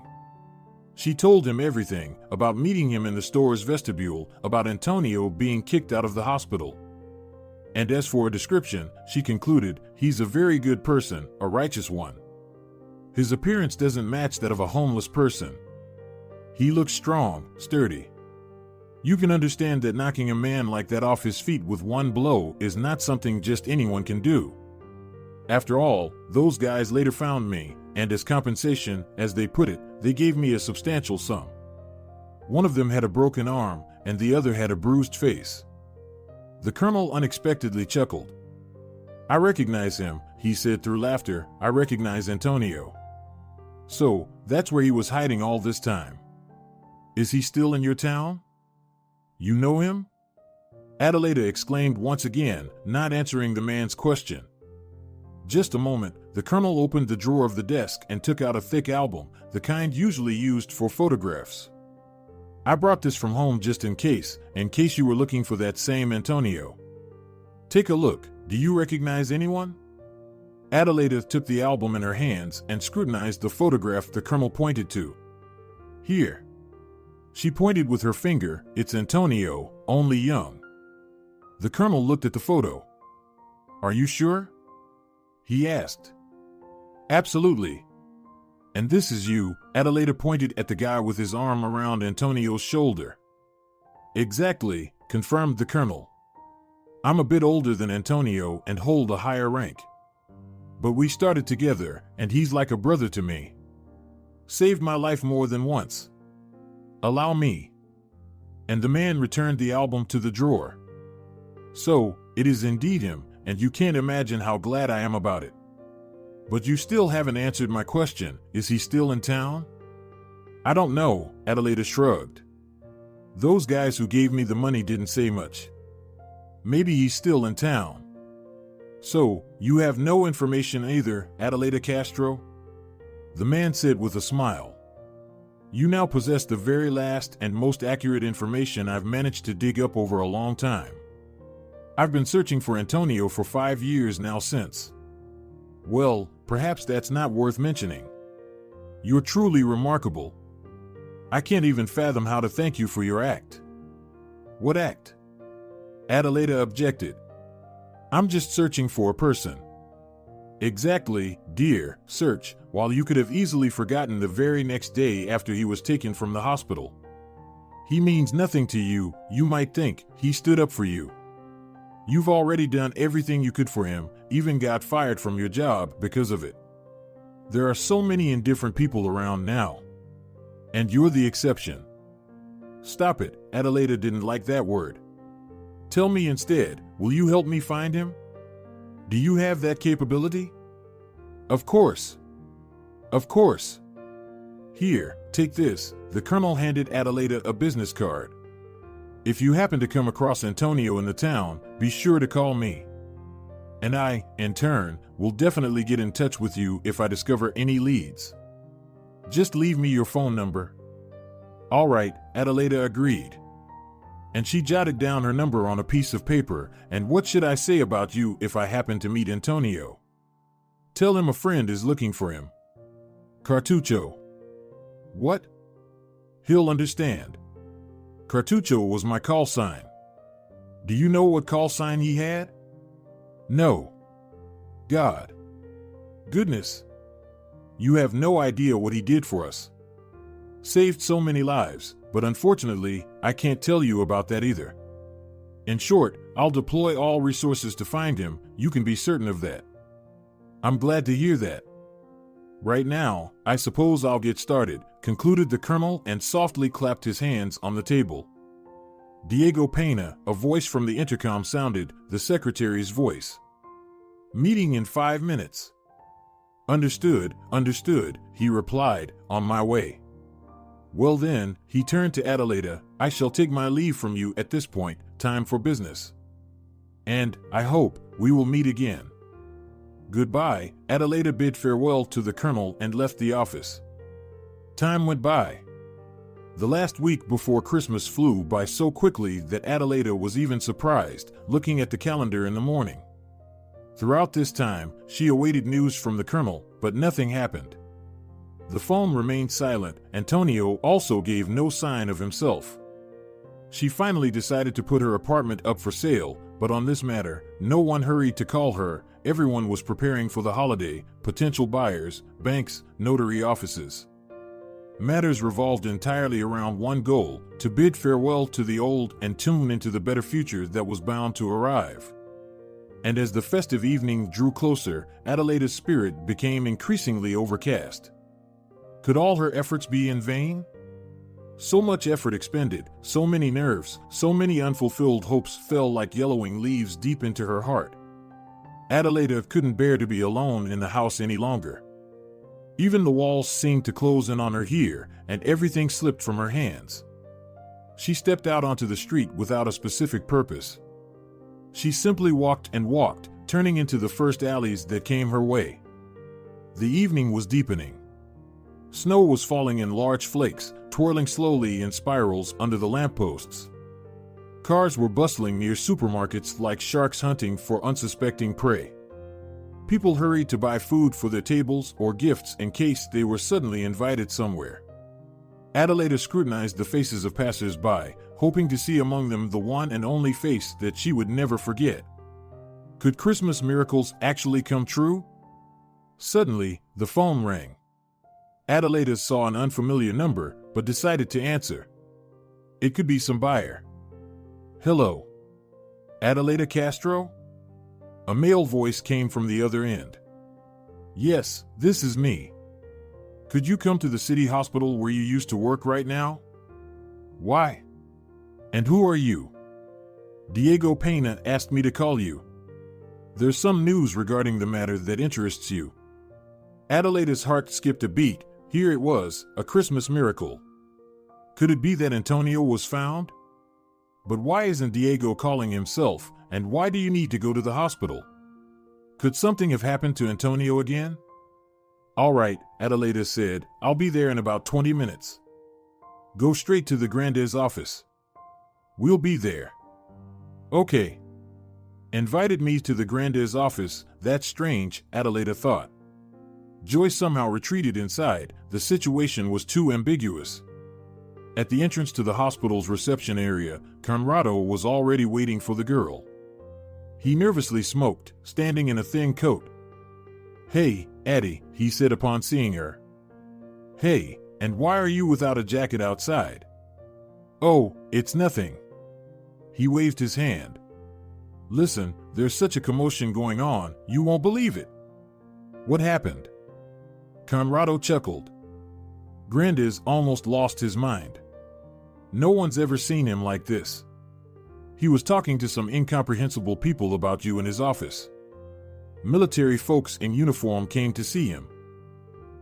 She told him everything, about meeting him in the store's vestibule, about Antonio being kicked out of the hospital. And as for a description, she concluded, he's a very good person, a righteous one. His appearance doesn't match that of a homeless person. He looks strong, sturdy. You can understand that knocking a man like that off his feet with one blow is not something just anyone can do. After all, those guys later found me, and as compensation, as they put it, they gave me a substantial sum. One of them had a broken arm, and the other had a bruised face. The colonel unexpectedly chuckled. I recognize him, he said through laughter. I recognize Antonio. So, that's where he was hiding all this time. Is he still in your town? You know him? Adelaide exclaimed once again, not answering the man's question. Just a moment, the colonel opened the drawer of the desk and took out a thick album, the kind usually used for photographs. I brought this from home just in case you were looking for that same Antonio. Take a look. Do you recognize anyone? Adelaide took the album in her hands and scrutinized the photograph the colonel pointed to. Here. She pointed with her finger. It's Antonio, only young. The colonel looked at the photo. Are you sure? He asked. Absolutely. And this is you, Adelaide pointed at the guy with his arm around Antonio's shoulder. Exactly, confirmed the colonel. I'm a bit older than Antonio and hold a higher rank. But we started together, and he's like a brother to me. Saved my life more than once. Allow me. And the man returned the album to the drawer. So, it is indeed him, and you can't imagine how glad I am about it. But you still haven't answered my question. Is he still in town? I don't know, Adelaide shrugged. Those guys who gave me the money didn't say much. Maybe he's still in town. So, you have no information either, Adelaide Castro? The man said with a smile. You now possess the very last and most accurate information I've managed to dig up over a long time. I've been searching for Antonio for 5 years now since. Well, perhaps that's not worth mentioning. You're truly remarkable. I can't even fathom how to thank you for your act. What act? Adelaide objected. I'm just searching for a person. Exactly, dear, search, while you could have easily forgotten the very next day after he was taken from the hospital. He means nothing to you, you might think. He stood up for you. You've already done everything you could for him, even got fired from your job because of it. There are so many indifferent people around now. And you're the exception. Stop it, Adelaide didn't like that word. Tell me instead, will you help me find him? Do you have that capability? Of course. Of course. Here, take this. The colonel handed Adelaide a business card. If you happen to come across Antonio in the town, be sure to call me. And I, in turn, will definitely get in touch with you if I discover any leads. Just leave me your phone number. All right, Adelaide agreed. And she jotted down her number on a piece of paper. And what should I say about you if I happen to meet Antonio? Tell him a friend is looking for him. Cartucho. What? He'll understand. Cartucho was my call sign. Do you know what call sign he had? No. God. Goodness. You have no idea what he did for us. Saved so many lives, but unfortunately, I can't tell you about that either. In short, I'll deploy all resources to find him, you can be certain of that. I'm glad to hear that. Right now, I suppose I'll get started, concluded the colonel and softly clapped his hands on the table. Diego Pena, a voice from the intercom sounded, the secretary's voice. Meeting in 5 minutes. Understood, he replied, on my way. Well then, he turned to Adelaide, I shall take my leave from you at this point, time for business. And, I hope, we will meet again. Goodbye, Adelaide bid farewell to the colonel and left the office. Time went by. The last week before Christmas flew by so quickly that Adelaide was even surprised, looking at the calendar in the morning. Throughout this time, she awaited news from the colonel, but nothing happened. The phone remained silent. Antonio also gave no sign of himself. She finally decided to put her apartment up for sale, but on this matter, no one hurried to call her. Everyone was preparing for the holiday: potential buyers, banks, notary offices. Matters revolved entirely around one goal: to bid farewell to the old and tune into the better future that was bound to arrive. And as the festive evening drew closer, Adelaide's spirit became increasingly overcast. Could all her efforts be in vain? So much effort expended, so many nerves, so many unfulfilled hopes fell like yellowing leaves deep into her heart. Adelaide couldn't bear to be alone in the house any longer. Even the walls seemed to close in on her here, and everything slipped from her hands. She stepped out onto the street without a specific purpose. She simply walked and walked, turning into the first alleys that came her way. The evening was deepening. Snow was falling in large flakes, twirling slowly in spirals under the lampposts. Cars were bustling near supermarkets like sharks hunting for unsuspecting prey. People hurried to buy food for their tables or gifts in case they were suddenly invited somewhere. Adelaide scrutinized the faces of passers-by, hoping to see among them the one and only face that she would never forget. Could Christmas miracles actually come true? Suddenly, the phone rang. Adelaide saw an unfamiliar number, but decided to answer. It could be some buyer. Hello. Adelaide Castro? A male voice came from the other end. Yes, this is me. Could you come to the city hospital where you used to work right now? Why? And who are you? Diego Pena asked me to call you. There's some news regarding the matter that interests you. Adelaide's heart skipped a beat. Here it was, a Christmas miracle. Could it be that Antonio was found? But why isn't Diego calling himself, and why do you need to go to the hospital? Could something have happened to Antonio again? All right, Adelaide said, I'll be there in about 20 minutes. Go straight to the Grande's office. We'll be there. Okay. Invited me to the Grande's office, that's strange, Adelaide thought. Joy somehow retreated inside. The situation was too ambiguous. At the entrance to the hospital's reception area, Conrado was already waiting for the girl. He nervously smoked, standing in a thin coat. Hey, Addie, he said upon seeing her. Hey, and why are you without a jacket outside? Oh, it's nothing. He waved his hand. Listen, there's such a commotion going on, you won't believe it. What happened? Conrado chuckled. Grandes almost lost his mind. No one's ever seen him like this. He was talking to some incomprehensible people about you in his office. Military folks in uniform came to see him.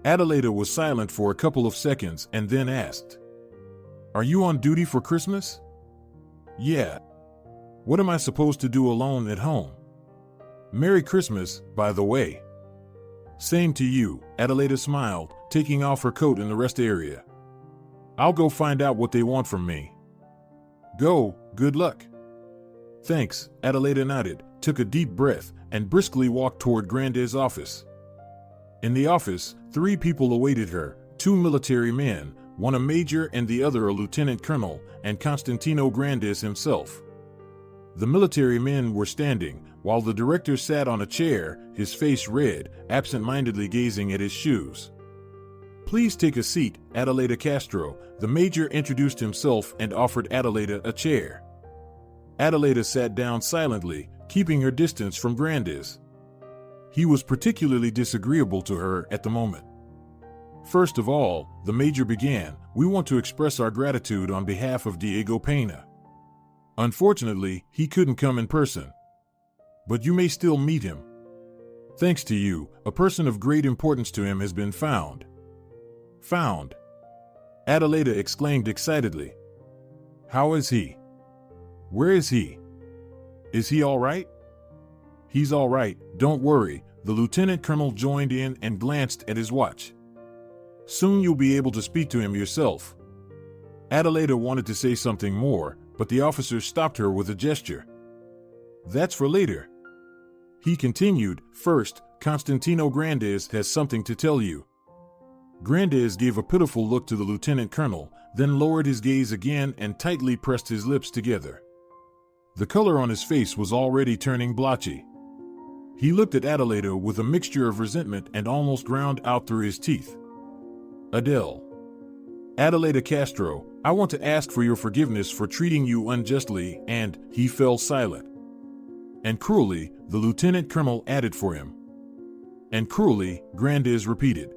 Adelaide was silent for a couple of seconds and then asked, Are you on duty for Christmas? Yeah. What am I supposed to do alone at home? Merry Christmas, by the way. Same to you, Adelaide smiled, taking off her coat in the rest area. I'll go find out what they want from me. Go, good luck. Thanks, Adelaide nodded, took a deep breath, and briskly walked toward Grande's office. In the office, 3 people awaited her, 2 military men, one a major and the other a lieutenant colonel, and Constantino Grandes himself. The military men were standing, while the director sat on a chair, his face red, absent-mindedly gazing at his shoes. Please take a seat, Adelaide Castro. The major introduced himself and offered Adelaide a chair. Adelaide sat down silently, keeping her distance from Grandes. He was particularly disagreeable to her at the moment. First of all, the major began, we want to express our gratitude on behalf of Diego Pena. Unfortunately, he couldn't come in person. But you may still meet him. Thanks to you, a person of great importance to him has been found. Found? Adelaide exclaimed excitedly. How is he? Where is he? Is he all right? He's all right, don't worry, the lieutenant colonel joined in and glanced at his watch. Soon you'll be able to speak to him yourself. Adelaide wanted to say something more, but the officer stopped her with a gesture. That's for later. He continued, first, Constantino Grandes has something to tell you. Grandes gave a pitiful look to the lieutenant colonel, then lowered his gaze again and tightly pressed his lips together. The color on his face was already turning blotchy. He looked at Adelaide with a mixture of resentment and almost ground out through his teeth. Adelaide Castro, I want to ask for your forgiveness for treating you unjustly, and he fell silent. And cruelly, the lieutenant colonel added for him. And cruelly, Grandes repeated.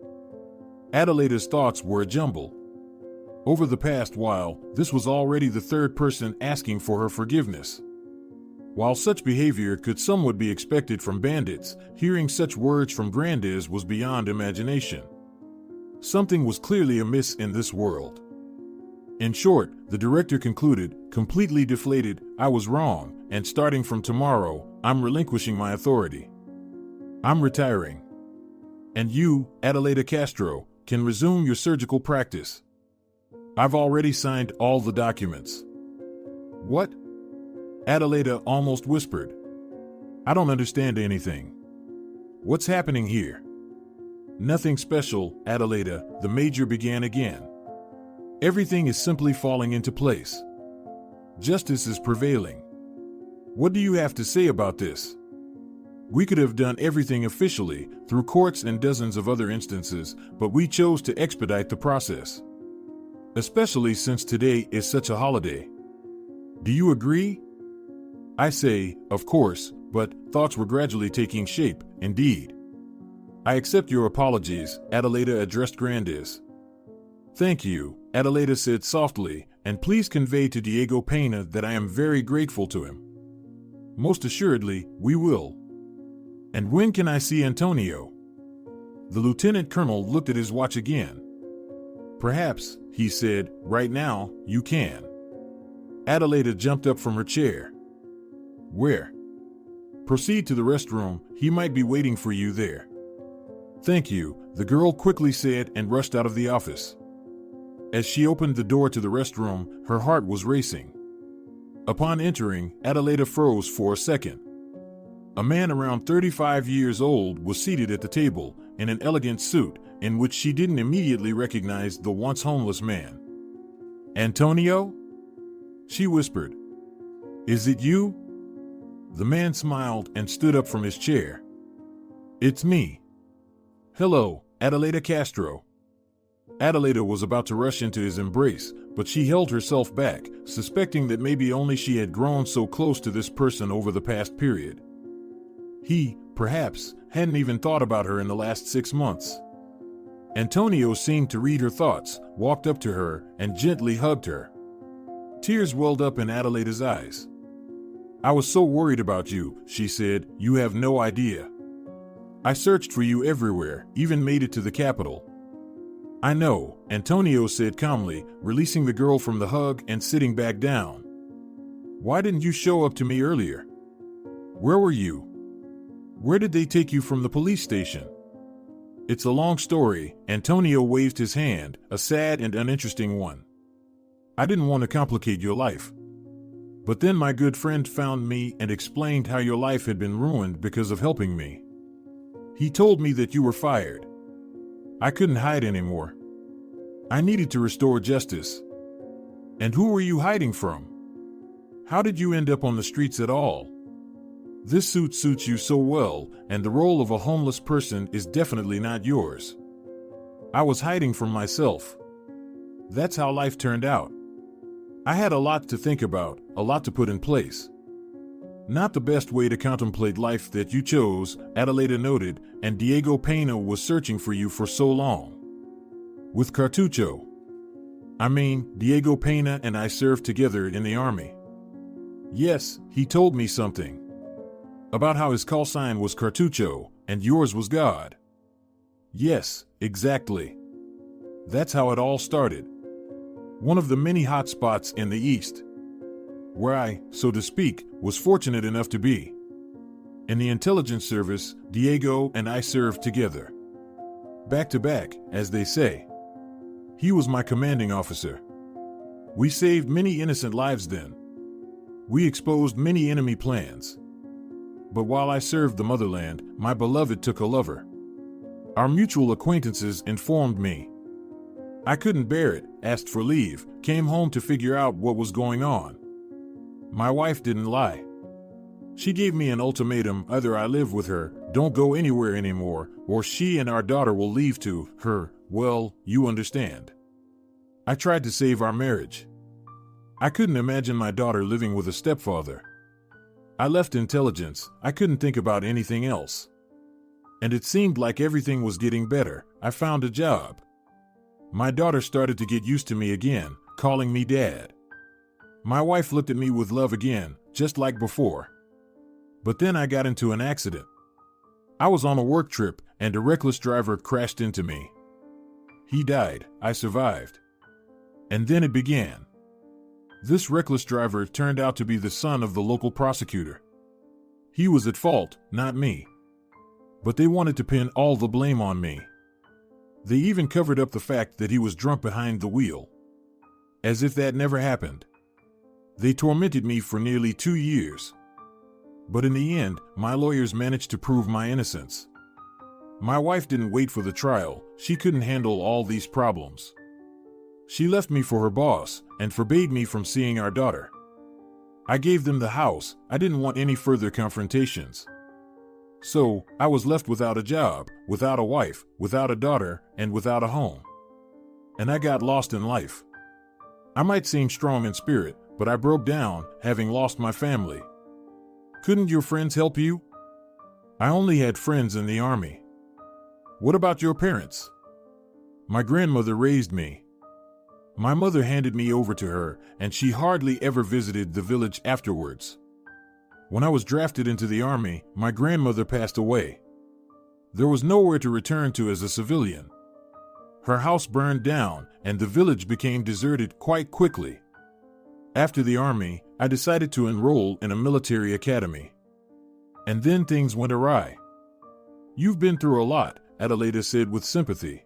Adelaide's thoughts were a jumble. Over the past while, this was already the third person asking for her forgiveness. While such behavior could somewhat be expected from bandits, hearing such words from Grandes was beyond imagination. Something was clearly amiss in this world. In short, the director concluded, completely deflated, I was wrong, and starting from tomorrow, I'm relinquishing my authority. I'm retiring. And you, Adelaide Castro, can resume your surgical practice. I've already signed all the documents. What? Adelaide almost whispered. I don't understand anything. What's happening here? Nothing special, Adelaide, the major began again. Everything is simply falling into place. Justice is prevailing. What do you have to say about this? We could have done everything officially, through courts and dozens of other instances, but we chose to expedite the process. Especially since today is such a holiday. Do you agree? I say, of course, but thoughts were gradually taking shape, indeed. I accept your apologies, Adelaide addressed Grandes. Thank you, Adelaide said softly, and please convey to Diego Pena that I am very grateful to him. Most assuredly, we will. And when can I see Antonio? The lieutenant colonel looked at his watch again. Perhaps, he said, right now, you can. Adelaide jumped up from her chair. Where? Proceed to the restroom, he might be waiting for you there. Thank you, the girl quickly said and rushed out of the office. As she opened the door to the restroom, her heart was racing. Upon entering, Adelaide froze for a second. A man around 35 years old was seated at the table, in an elegant suit, in which she didn't immediately recognize the once homeless man. Antonio? She whispered. Is it you? The man smiled and stood up from his chair. It's me. Hello, Adelaide Castro. Adelaide was about to rush into his embrace, but she held herself back, suspecting that maybe only she had grown so close to this person over the past period. He, perhaps, hadn't even thought about her in the last 6 months. Antonio seemed to read her thoughts, walked up to her, and gently hugged her. Tears welled up in Adelaide's eyes. I was so worried about you, she said, you have no idea. I searched for you everywhere, even made it to the capital. I know, Antonio said calmly, releasing the girl from the hug and sitting back down. Why didn't you show up to me earlier? Where were you? Where did they take you from the police station? It's a long story, Antonio waved his hand, a sad and uninteresting one. I didn't want to complicate your life. But then my good friend found me and explained how your life had been ruined because of helping me. He told me that you were fired. I couldn't hide anymore. I needed to restore justice. And who were you hiding from? How did you end up on the streets at all? This suit suits you so well, and the role of a homeless person is definitely not yours. I was hiding from myself. That's how life turned out. I had a lot to think about, a lot to put in place. Not the best way to contemplate life that you chose, Adelaide noted, and Diego Pena was searching for you for so long. With Cartucho. I mean, Diego Pena and I served together in the army. Yes, he told me something. About how his call sign was Cartucho, and yours was God. Yes, exactly. That's how it all started. One of the many hot spots in the East. Where I, so to speak, was fortunate enough to be. In the intelligence service, Diego and I served together. Back to back, as they say. He was my commanding officer. We saved many innocent lives then. We exposed many enemy plans. But while I served the motherland, my beloved took a lover. Our mutual acquaintances informed me. I couldn't bear it, asked for leave, came home to figure out what was going on. My wife didn't lie. She gave me an ultimatum: either I live with her, don't go anywhere anymore, or she and our daughter will leave to her. Well, you understand. I tried to save our marriage. I couldn't imagine my daughter living with a stepfather. I left intelligence. I couldn't think about anything else. And it seemed like everything was getting better. I found a job. My daughter started to get used to me again, calling me dad. My wife looked at me with love again, just like before. But then I got into an accident. I was on a work trip, and a reckless driver crashed into me. He died. I survived. And then it began. This reckless driver turned out to be the son of the local prosecutor. He was at fault, not me. But they wanted to pin all the blame on me. They even covered up the fact that he was drunk behind the wheel. As if that never happened. They tormented me for nearly 2 years. But in the end, my lawyers managed to prove my innocence. My wife didn't wait for the trial. She couldn't handle all these problems. She left me for her boss and forbade me from seeing our daughter. I gave them the house. I didn't want any further confrontations. So, I was left without a job, without a wife, without a daughter, and without a home. And I got lost in life. I might seem strong in spirit, but I broke down, having lost my family. Couldn't your friends help you? I only had friends in the army. What about your parents? My grandmother raised me. My mother handed me over to her, and she hardly ever visited the village afterwards. When I was drafted into the army, my grandmother passed away. There was nowhere to return to as a civilian. Her house burned down, and the village became deserted quite quickly. After the army, I decided to enroll in a military academy. And then things went awry. You've been through a lot, Adelaide said with sympathy.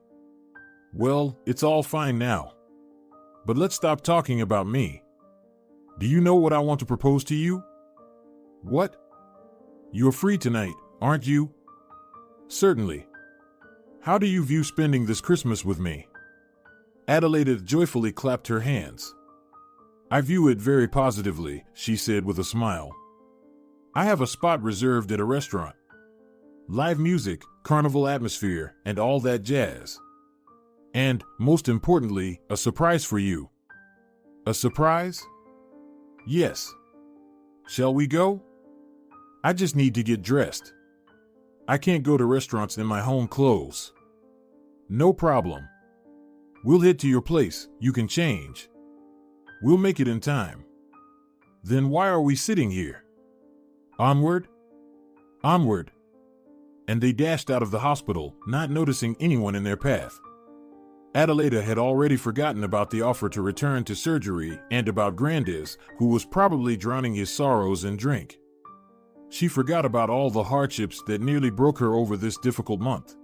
Well, it's all fine now. But let's stop talking about me. Do you know what I want to propose to you? What? You're free tonight, aren't you? Certainly. How do you view spending this Christmas with me? Adelaide joyfully clapped her hands. I view it very positively, she said with a smile. I have a spot reserved at a restaurant. Live music, carnival atmosphere, and all that jazz. And, most importantly, a surprise for you. A surprise? Yes. Shall we go? I just need to get dressed. I can't go to restaurants in my home clothes. No problem. We'll head to your place, you can change. We'll make it in time. Then why are we sitting here? Onward? Onward. And they dashed out of the hospital, not noticing anyone in their path. Adelaide had already forgotten about the offer to return to surgery and about Grandis, who was probably drowning his sorrows in drink. She forgot about all the hardships that nearly broke her over this difficult month.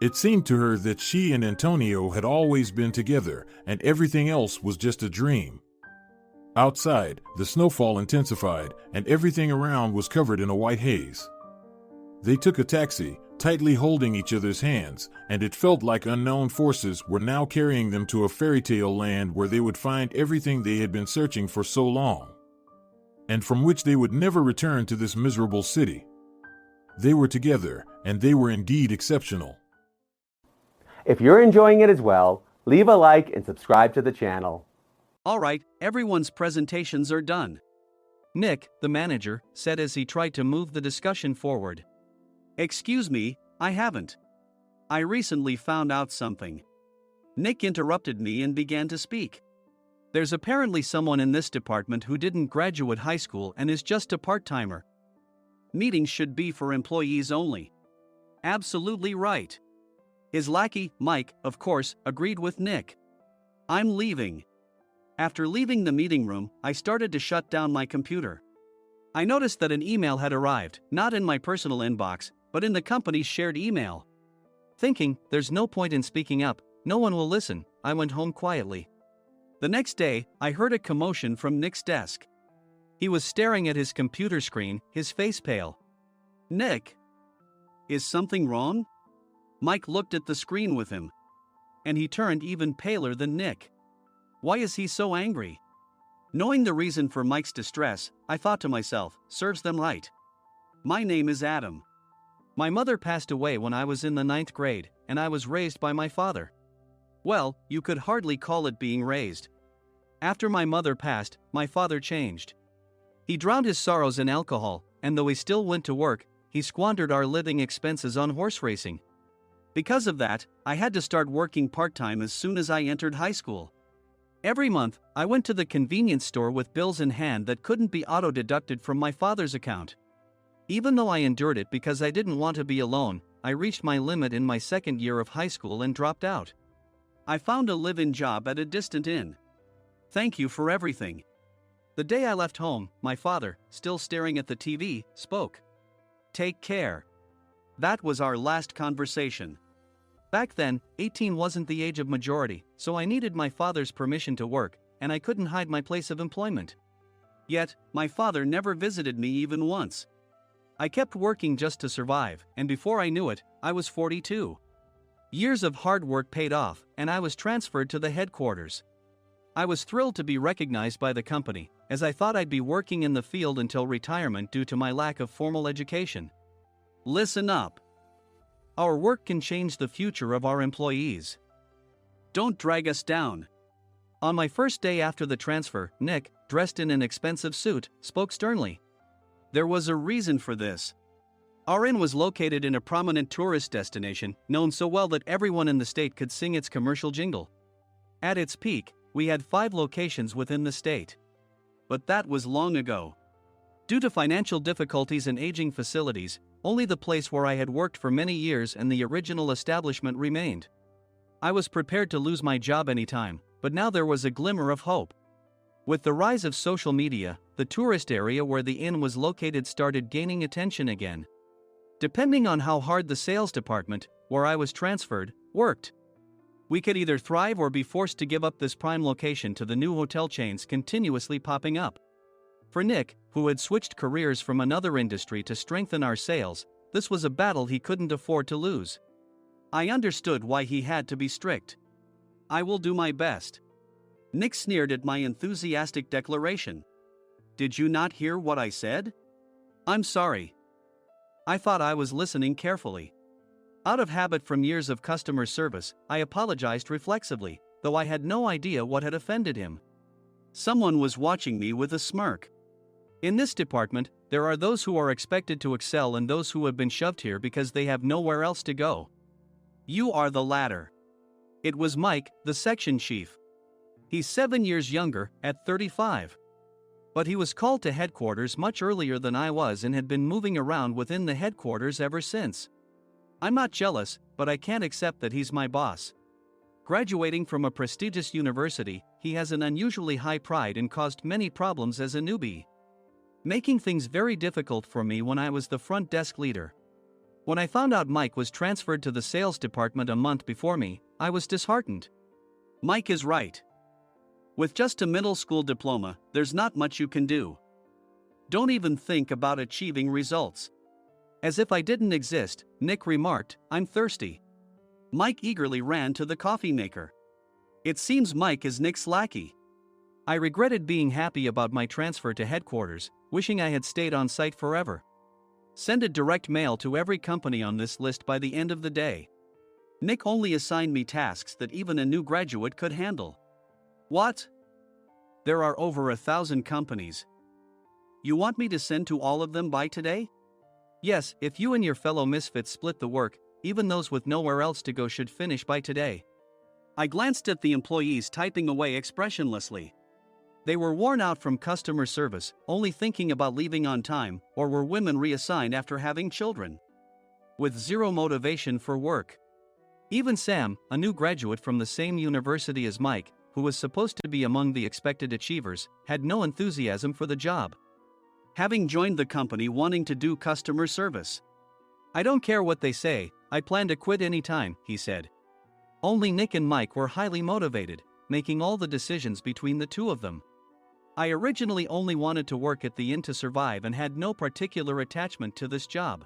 It seemed to her that she and Antonio had always been together, and everything else was just a dream. Outside, the snowfall intensified, and everything around was covered in a white haze. They took a taxi, tightly holding each other's hands, and it felt like unknown forces were now carrying them to a fairy tale land where they would find everything they had been searching for so long, and from which they would never return to this miserable city. They were together, and they were indeed exceptional. If you're enjoying it as well, leave a like and subscribe to the channel. All right, everyone's presentations are done. Nick, the manager, said as he tried to move the discussion forward. Excuse me, I haven't. I recently found out something. Nick interrupted me and began to speak. There's apparently someone in this department who didn't graduate high school and is just a part-timer. Meetings should be for employees only. Absolutely right. His lackey, Mike, of course, agreed with Nick. I'm leaving. After leaving the meeting room, I started to shut down my computer. I noticed that an email had arrived, not in my personal inbox, but in the company's shared email. Thinking, there's no point in speaking up, no one will listen, I went home quietly. The next day, I heard a commotion from Nick's desk. He was staring at his computer screen, his face pale. "Nick, is something wrong?" Mike looked at the screen with him. And he turned even paler than Nick. Why is he so angry? Knowing the reason for Mike's distress, I thought to myself, serves them right. My name is Adam. My mother passed away when I was in the 9th grade, and I was raised by my father. Well, you could hardly call it being raised. After my mother passed, my father changed. He drowned his sorrows in alcohol, and though he still went to work, he squandered our living expenses on horse racing. Because of that, I had to start working part-time as soon as I entered high school. Every month, I went to the convenience store with bills in hand that couldn't be auto-deducted from my father's account. Even though I endured it because I didn't want to be alone, I reached my limit in my second year of high school and dropped out. I found a live-in job at a distant inn. Thank you for everything. The day I left home, my father, still staring at the TV, spoke. Take care. That was our last conversation. Back then, 18 wasn't the age of majority, so I needed my father's permission to work, and I couldn't hide my place of employment. Yet, my father never visited me even once. I kept working just to survive, and before I knew it, I was 42. Years of hard work paid off, and I was transferred to the headquarters. I was thrilled to be recognized by the company, as I thought I'd be working in the field until retirement due to my lack of formal education. Listen up. Our work can change the future of our employees. Don't drag us down. On my first day after the transfer, Nick, dressed in an expensive suit, spoke sternly. There was a reason for this. Our inn was located in a prominent tourist destination, known so well that everyone in the state could sing its commercial jingle. At its peak, we had 5 locations within the state. But that was long ago. Due to financial difficulties and aging facilities, only the place where I had worked for many years and the original establishment remained. I was prepared to lose my job anytime, but now there was a glimmer of hope. With the rise of social media, the tourist area where the inn was located started gaining attention again. Depending on how hard the sales department, where I was transferred, worked, we could either thrive or be forced to give up this prime location to the new hotel chains continuously popping up. For Nick, who had switched careers from another industry to strengthen our sales, this was a battle he couldn't afford to lose. I understood why he had to be strict. I will do my best. Nick sneered at my enthusiastic declaration. Did you not hear what I said? I'm sorry. I thought I was listening carefully. Out of habit from years of customer service, I apologized reflexively, though I had no idea what had offended him. Someone was watching me with a smirk. In this department, there are those who are expected to excel and those who have been shoved here because they have nowhere else to go. You are the latter. It was Mike, the section chief. He's 7 years younger, at 35. But he was called to headquarters much earlier than I was and had been moving around within the headquarters ever since. I'm not jealous, but I can't accept that he's my boss. Graduating from a prestigious university, he has an unusually high pride and caused many problems as a newbie, making things very difficult for me when I was the front desk leader. When I found out Mike was transferred to the sales department a month before me, I was disheartened. Mike is right. With just a middle school diploma, there's not much you can do. Don't even think about achieving results. As if I didn't exist, Nick remarked, I'm thirsty. Mike eagerly ran to the coffee maker. It seems Mike is Nick's lackey. I regretted being happy about my transfer to headquarters, wishing I had stayed on site forever. Send a direct mail to every company on this list by the end of the day. Nick only assigned me tasks that even a new graduate could handle. What? There are over 1,000 companies. You want me to send to all of them by today? Yes, if you and your fellow misfits split the work, even those with nowhere else to go should finish by today. I glanced at the employees typing away expressionlessly. They were worn out from customer service, only thinking about leaving on time, or were women reassigned after having children, with zero motivation for work. Even Sam, a new graduate from the same university as Mike, who was supposed to be among the expected achievers, had no enthusiasm for the job, having joined the company wanting to do customer service. I don't care what they say, I plan to quit any time, he said. Only Nick and Mike were highly motivated, making all the decisions between the two of them. I originally only wanted to work at the inn to survive and had no particular attachment to this job.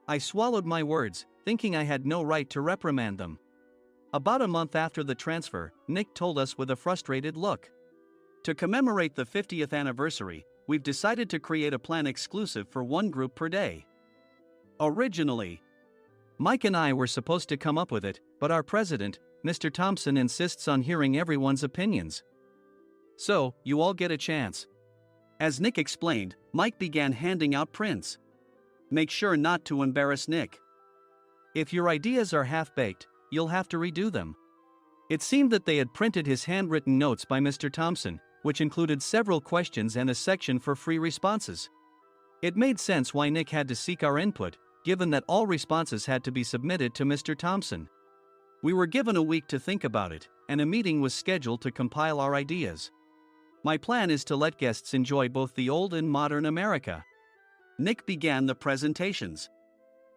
I swallowed my words, thinking I had no right to reprimand them. About a month after the transfer, Nick told us with a frustrated look. To commemorate the 50th anniversary, we've decided to create a plan exclusive for one group per day. Originally, Mike and I were supposed to come up with it, but our president, Mr. Thompson, insists on hearing everyone's opinions. So, you all get a chance. As Nick explained, Mike began handing out prints. Make sure not to embarrass Nick. If your ideas are half-baked, you'll have to redo them. It seemed that they had printed his handwritten notes by Mr. Thompson, which included several questions and a section for free responses. It made sense why Nick had to seek our input, given that all responses had to be submitted to Mr. Thompson. We were given a week to think about it, and a meeting was scheduled to compile our ideas. My plan is to let guests enjoy both the old and modern America. Nick began the presentations.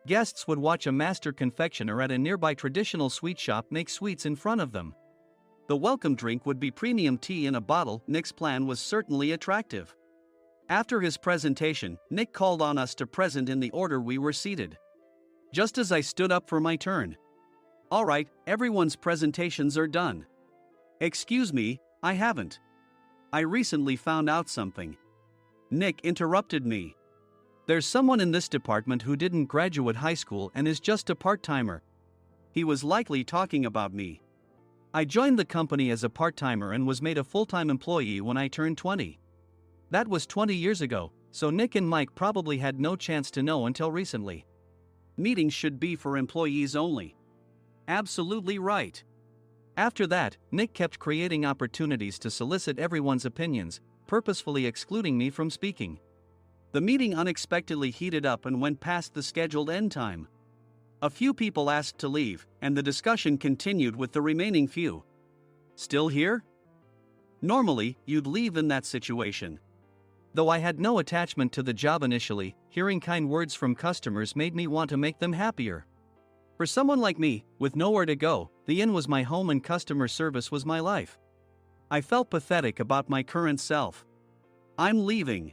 Guests would watch a master confectioner at a nearby traditional sweet shop make sweets in front of them. The welcome drink would be premium tea in a bottle. Nick's plan was certainly attractive. After his presentation, Nick called on us to present in the order we were seated. Just as I stood up for my turn. All right, everyone's presentations are done. Excuse me, I haven't. I recently found out something. Nick interrupted me. There's someone in this department who didn't graduate high school and is just a part-timer. He was likely talking about me. I joined the company as a part-timer and was made a full-time employee when I turned 20. That was 20 years ago, so Nick and Mike probably had no chance to know until recently. Meetings should be for employees only. Absolutely right. After that, Nick kept creating opportunities to solicit everyone's opinions, purposefully excluding me from speaking. The meeting unexpectedly heated up and went past the scheduled end time. A few people asked to leave, and the discussion continued with the remaining few. Still here? Normally, you'd leave in that situation. Though I had no attachment to the job initially, hearing kind words from customers made me want to make them happier. For someone like me, with nowhere to go, the inn was my home and customer service was my life. I felt pathetic about my current self. I'm leaving.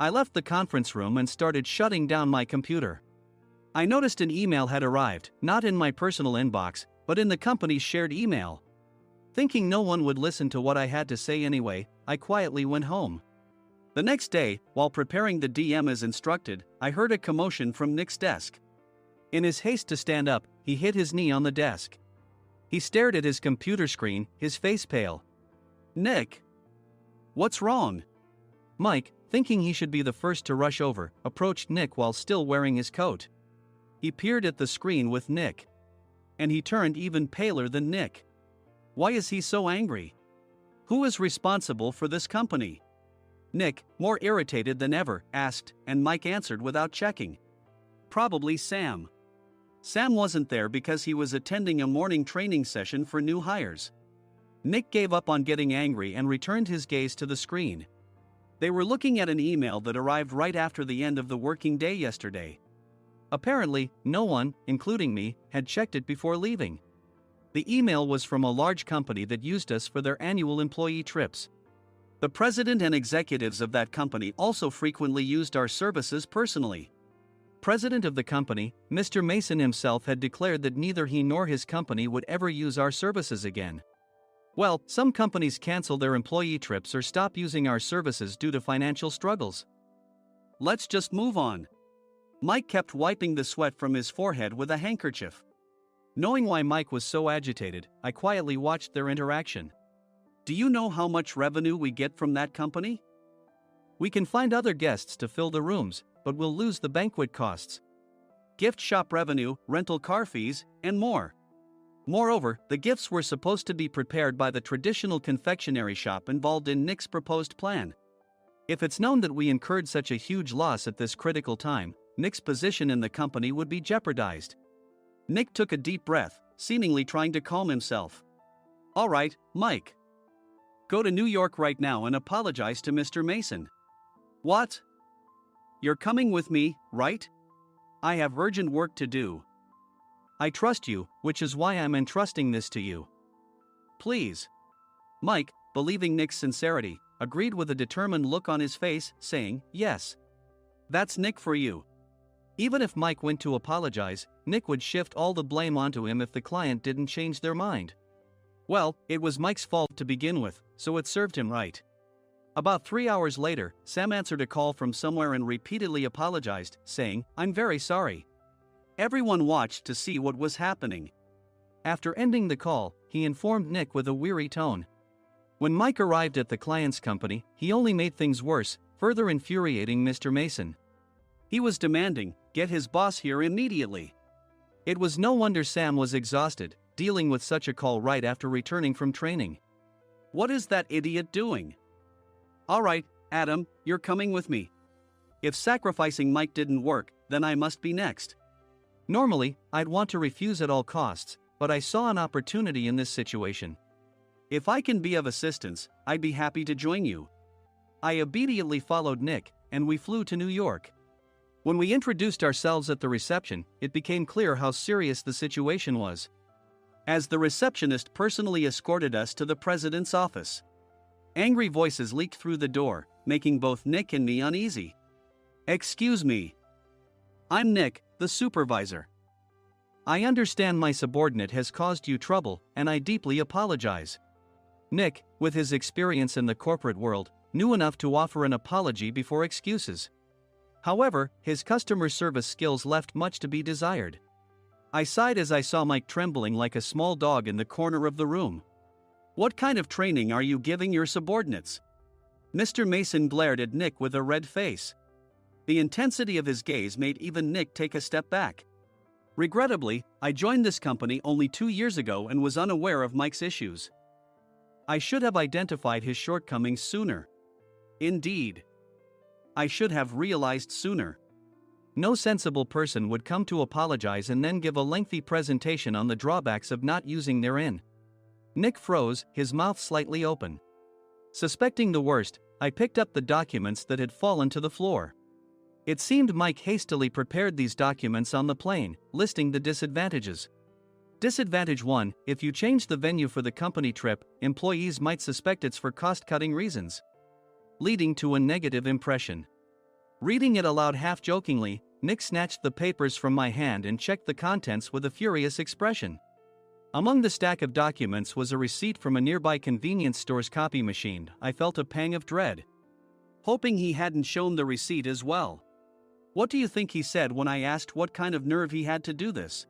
I left the conference room and started shutting down my computer. I noticed an email had arrived, not in my personal inbox, but in the company's shared email. Thinking no one would listen to what I had to say anyway, I quietly went home. The next day, while preparing the DM as instructed, I heard a commotion from Nick's desk. In his haste to stand up, he hit his knee on the desk. He stared at his computer screen, his face pale. Nick! What's wrong? Mike, thinking he should be the first to rush over, approached Nick while still wearing his coat. He peered at the screen with Nick. And he turned even paler than Nick. Why is he so angry? Who is responsible for this company? Nick, more irritated than ever, asked, and Mike answered without checking. Probably Sam. Sam wasn't there because he was attending a morning training session for new hires. Nick gave up on getting angry and returned his gaze to the screen. They were looking at an email that arrived right after the end of the working day yesterday. Apparently, no one, including me, had checked it before leaving. The email was from a large company that used us for their annual employee trips. The president and executives of that company also frequently used our services personally. President of the company, Mr. Mason himself, had declared that neither he nor his company would ever use our services again. Well, some companies cancel their employee trips or stop using our services due to financial struggles. Let's just move on. Mike kept wiping the sweat from his forehead with a handkerchief. Knowing why Mike was so agitated, I quietly watched their interaction. Do you know how much revenue we get from that company? We can find other guests to fill the rooms, but we'll lose the banquet costs, gift shop revenue, rental car fees, and more. Moreover, the gifts were supposed to be prepared by the traditional confectionery shop involved in Nick's proposed plan. If it's known that we incurred such a huge loss at this critical time, Nick's position in the company would be jeopardized. Nick took a deep breath, seemingly trying to calm himself. All right, Mike. Go to New York right now and apologize to Mr. Mason. What? You're coming with me, right? I have urgent work to do. I trust you, which is why I'm entrusting this to you. Please. Mike, believing Nick's sincerity, agreed with a determined look on his face, saying, "Yes. That's Nick for you." Even if Mike went to apologize, Nick would shift all the blame onto him if the client didn't change their mind. Well, it was Mike's fault to begin with, so it served him right. About 3 hours later, Sam answered a call from somewhere and repeatedly apologized, saying, "I'm very sorry." Everyone watched to see what was happening. After ending the call, he informed Nick with a weary tone. When Mike arrived at the client's company, he only made things worse, further infuriating Mr. Mason. He was demanding, "Get his boss here immediately." It was no wonder Sam was exhausted, dealing with such a call right after returning from training. "What is that idiot doing?" "All right, Adam, you're coming with me. If sacrificing Mike didn't work, then I must be next." Normally, I'd want to refuse at all costs, but I saw an opportunity in this situation. "If I can be of assistance, I'd be happy to join you." I obediently followed Nick, and we flew to New York. When we introduced ourselves at the reception, it became clear how serious the situation was, as the receptionist personally escorted us to the president's office. Angry voices leaked through the door, making both Nick and me uneasy. "Excuse me. I'm Nick, the supervisor. I understand my subordinate has caused you trouble, and I deeply apologize." Nick, with his experience in the corporate world, knew enough to offer an apology before excuses. However, his customer service skills left much to be desired. I sighed as I saw Mike trembling like a small dog in the corner of the room. "What kind of training are you giving your subordinates?" Mr. Mason glared at Nick with a red face. The intensity of his gaze made even Nick take a step back. Regrettably, I joined this company only 2 years ago and was unaware of Mike's issues. I should have identified his shortcomings sooner. Indeed, I should have realized sooner. No sensible person would come to apologize and then give a lengthy presentation on the drawbacks of not using their in. Nick froze, his mouth slightly open. Suspecting the worst, I picked up the documents that had fallen to the floor. It seemed Mike hastily prepared these documents on the plane, listing the disadvantages. Disadvantage 1: if you change the venue for the company trip, employees might suspect it's for cost-cutting reasons, leading to a negative impression. Reading it aloud half-jokingly, Nick snatched the papers from my hand and checked the contents with a furious expression. Among the stack of documents was a receipt from a nearby convenience store's copy machine. I felt a pang of dread, hoping he hadn't shown the receipt as well. What do you think he said when I asked what kind of nerve he had to do this?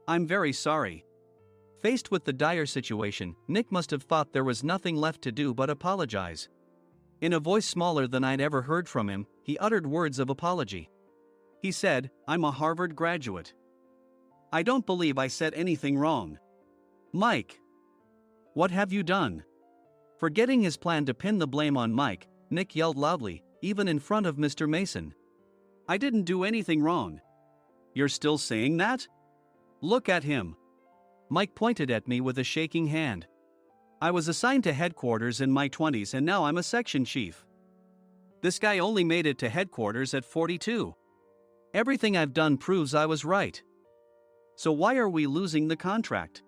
I'm very sorry." Faced with the dire situation, Nick must have thought there was nothing left to do but apologize. In a voice smaller than I'd ever heard from him, he uttered words of apology. He said, "I'm a Harvard graduate. I don't believe I said anything wrong." "Mike, what have you done?" Forgetting his plan to pin the blame on Mike, Nick yelled loudly, even in front of Mr. Mason. "I didn't do anything wrong." "You're still saying that? Look at him." Mike pointed at me with a shaking hand. "I was assigned to headquarters in my 20s and now I'm a section chief. This guy only made it to headquarters at 42. Everything I've done proves I was right. So why are we losing the contract?"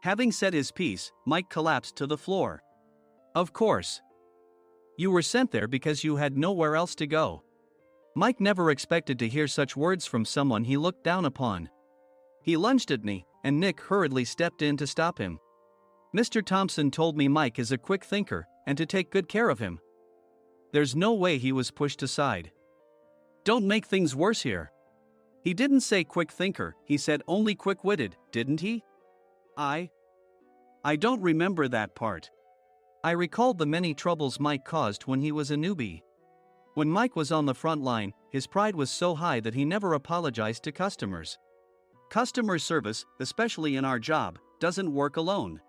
Having said his piece, Mike collapsed to the floor. "Of course. You were sent there because you had nowhere else to go." Mike never expected to hear such words from someone he looked down upon. He lunged at me, and Nick hurriedly stepped in to stop him. "Mr. Thompson told me Mike is a quick thinker, and to take good care of him." There's no way he was pushed aside. "Don't make things worse here." "He didn't say quick thinker, he said only quick-witted, didn't he?" I don't remember that part." I recalled the many troubles Mike caused when he was a newbie. When Mike was on the front line, his pride was so high that he never apologized to customers. Customer service, especially in our job, doesn't work alone.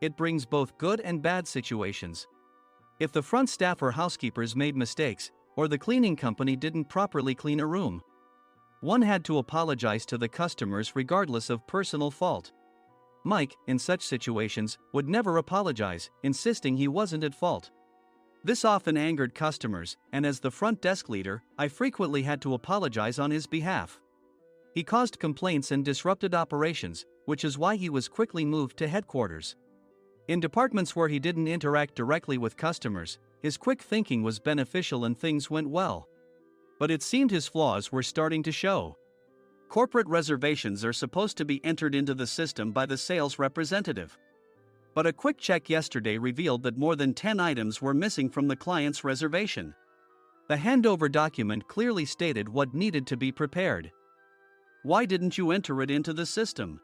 It brings both good and bad situations. If the front staff or housekeepers made mistakes, or the cleaning company didn't properly clean a room, one had to apologize to the customers regardless of personal fault. Mike, in such situations, would never apologize, insisting he wasn't at fault. This often angered customers, and as the front desk leader, I frequently had to apologize on his behalf. He caused complaints and disrupted operations, which is why he was quickly moved to headquarters. In departments where he didn't interact directly with customers, his quick thinking was beneficial and things went well. But it seemed his flaws were starting to show. Corporate reservations are supposed to be entered into the system by the sales representative. But a quick check yesterday revealed that more than 10 items were missing from the client's reservation. The handover document clearly stated what needed to be prepared. Why didn't you enter it into the system?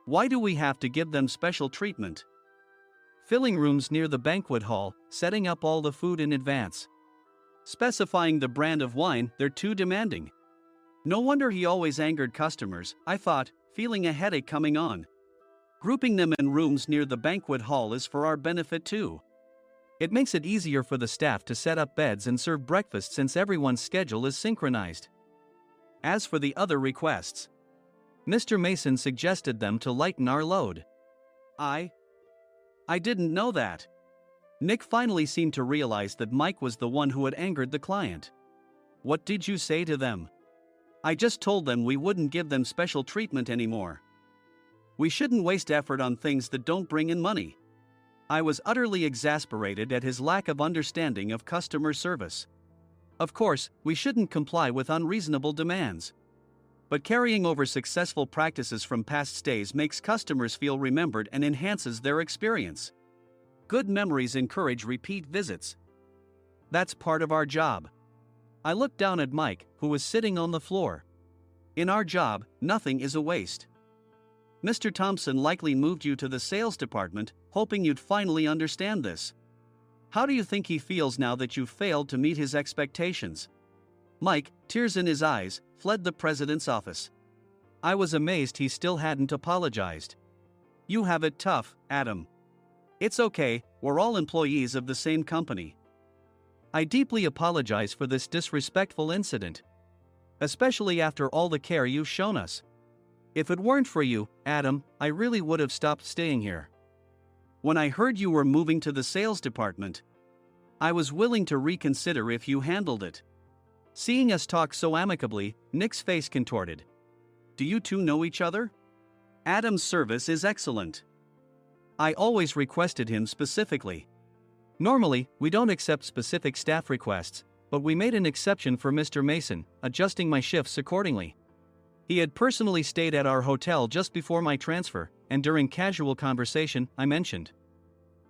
Why do we have to give them special treatment? Filling rooms near the banquet hall, setting up all the food in advance. Specifying the brand of wine, they're too demanding. No wonder he always angered customers, I thought, feeling a headache coming on. Grouping them in rooms near the banquet hall is for our benefit too. It makes it easier for the staff to set up beds and serve breakfast since everyone's schedule is synchronized. As for the other requests, Mr. Mason suggested them to lighten our load. I didn't know that. Nick finally seemed to realize that Mike was the one who had angered the client. What did you say to them? I just told them we wouldn't give them special treatment anymore. We shouldn't waste effort on things that don't bring in money. I was utterly exasperated at his lack of understanding of customer service. Of course, we shouldn't comply with unreasonable demands. But carrying over successful practices from past stays makes customers feel remembered and enhances their experience. Good memories encourage repeat visits. That's part of our job. I looked down at Mike, who was sitting on the floor. In our job, nothing is a waste. Mr. Thompson likely moved you to the sales department, hoping you'd finally understand this. How do you think he feels now that you've failed to meet his expectations? Mike, tears in his eyes, fled the president's office. I was amazed he still hadn't apologized. You have it tough, Adam. It's okay, we're all employees of the same company. I deeply apologize for this disrespectful incident. Especially after all the care you've shown us. If it weren't for you, Adam, I really would have stopped staying here. When I heard you were moving to the sales department, I was willing to reconsider if you handled it. Seeing us talk so amicably, Nick's face contorted. Do you two know each other? Adam's service is excellent. I always requested him specifically. Normally, we don't accept specific staff requests, but we made an exception for Mr. Mason, adjusting my shifts accordingly. He had personally stayed at our hotel just before my transfer, and during casual conversation, I mentioned,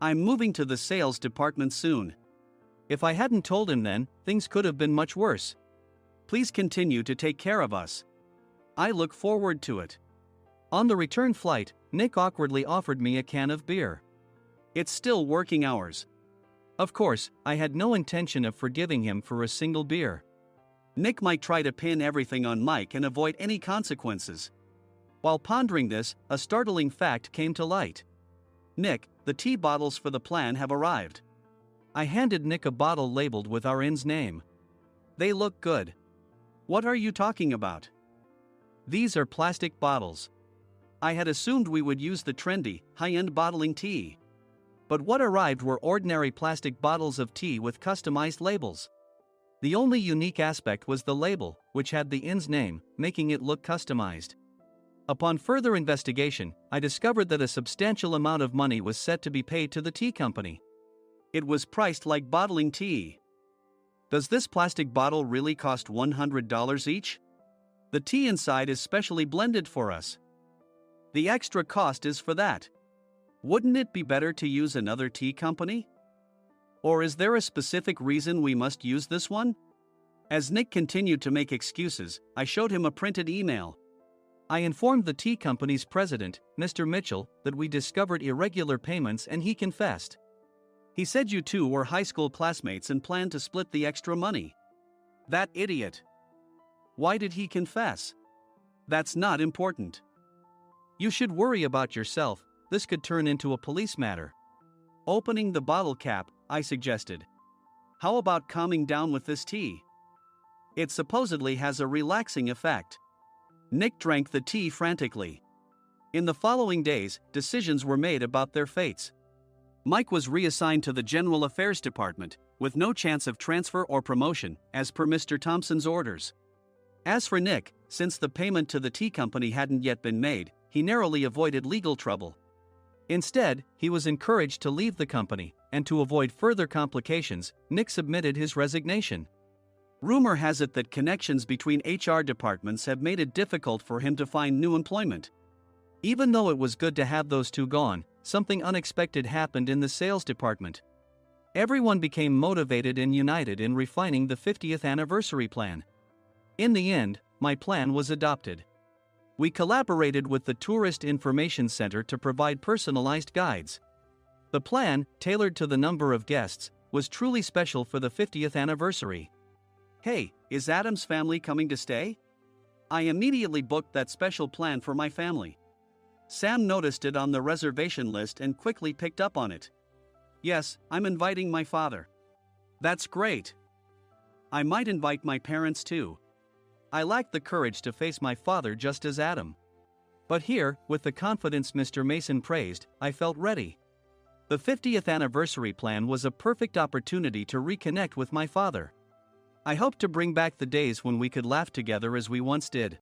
I'm moving to the sales department soon. If I hadn't told him then, things could have been much worse. Please continue to take care of us. I look forward to it. On the return flight, Nick awkwardly offered me a can of beer. It's still working hours. Of course, I had no intention of forgiving him for a single beer. Nick might try to pin everything on Mike and avoid any consequences. While pondering this, a startling fact came to light. Nick, the tea bottles for the plan have arrived. I handed Nick a bottle labeled with our inn's name. They look good. What are you talking about? These are plastic bottles. I had assumed we would use the trendy, high-end bottling tea. But what arrived were ordinary plastic bottles of tea with customized labels. The only unique aspect was the label, which had the inn's name, making it look customized. Upon further investigation, I discovered that a substantial amount of money was set to be paid to the tea company. It was priced like bottling tea. Does this plastic bottle really cost $100 each? The tea inside is specially blended for us. The extra cost is for that. Wouldn't it be better to use another tea company? Or is there a specific reason we must use this one? As Nick continued to make excuses, I showed him a printed email. I informed the tea company's president, Mr. Mitchell, that we discovered irregular payments and he confessed. He said you two were high school classmates and planned to split the extra money. That idiot. Why did he confess? That's not important. You should worry about yourself, this could turn into a police matter. Opening the bottle cap, I suggested. How about calming down with this tea? It supposedly has a relaxing effect. Nick drank the tea frantically. In the following days, decisions were made about their fates. Mike was reassigned to the General Affairs Department, with no chance of transfer or promotion, as per Mr. Thompson's orders. As for Nick, since the payment to the tea company hadn't yet been made, he narrowly avoided legal trouble. Instead, he was encouraged to leave the company, and to avoid further complications, Nick submitted his resignation. Rumor has it that connections between HR departments have made it difficult for him to find new employment. Even though it was good to have those two gone, something unexpected happened in the sales department. Everyone became motivated and united in refining the 50th anniversary plan. In the end, my plan was adopted. We collaborated with the Tourist Information Center to provide personalized guides. The plan, tailored to the number of guests, was truly special for the 50th anniversary. Hey, is Adam's family coming to stay? I immediately booked that special plan for my family. Sam noticed it on the reservation list and quickly picked up on it. Yes, I'm inviting my father. That's great. I might invite my parents too. I lacked the courage to face my father just as Adam. But here, with the confidence Mr. Mason praised, I felt ready. The 50th anniversary plan was a perfect opportunity to reconnect with my father. I hoped to bring back the days when we could laugh together as we once did.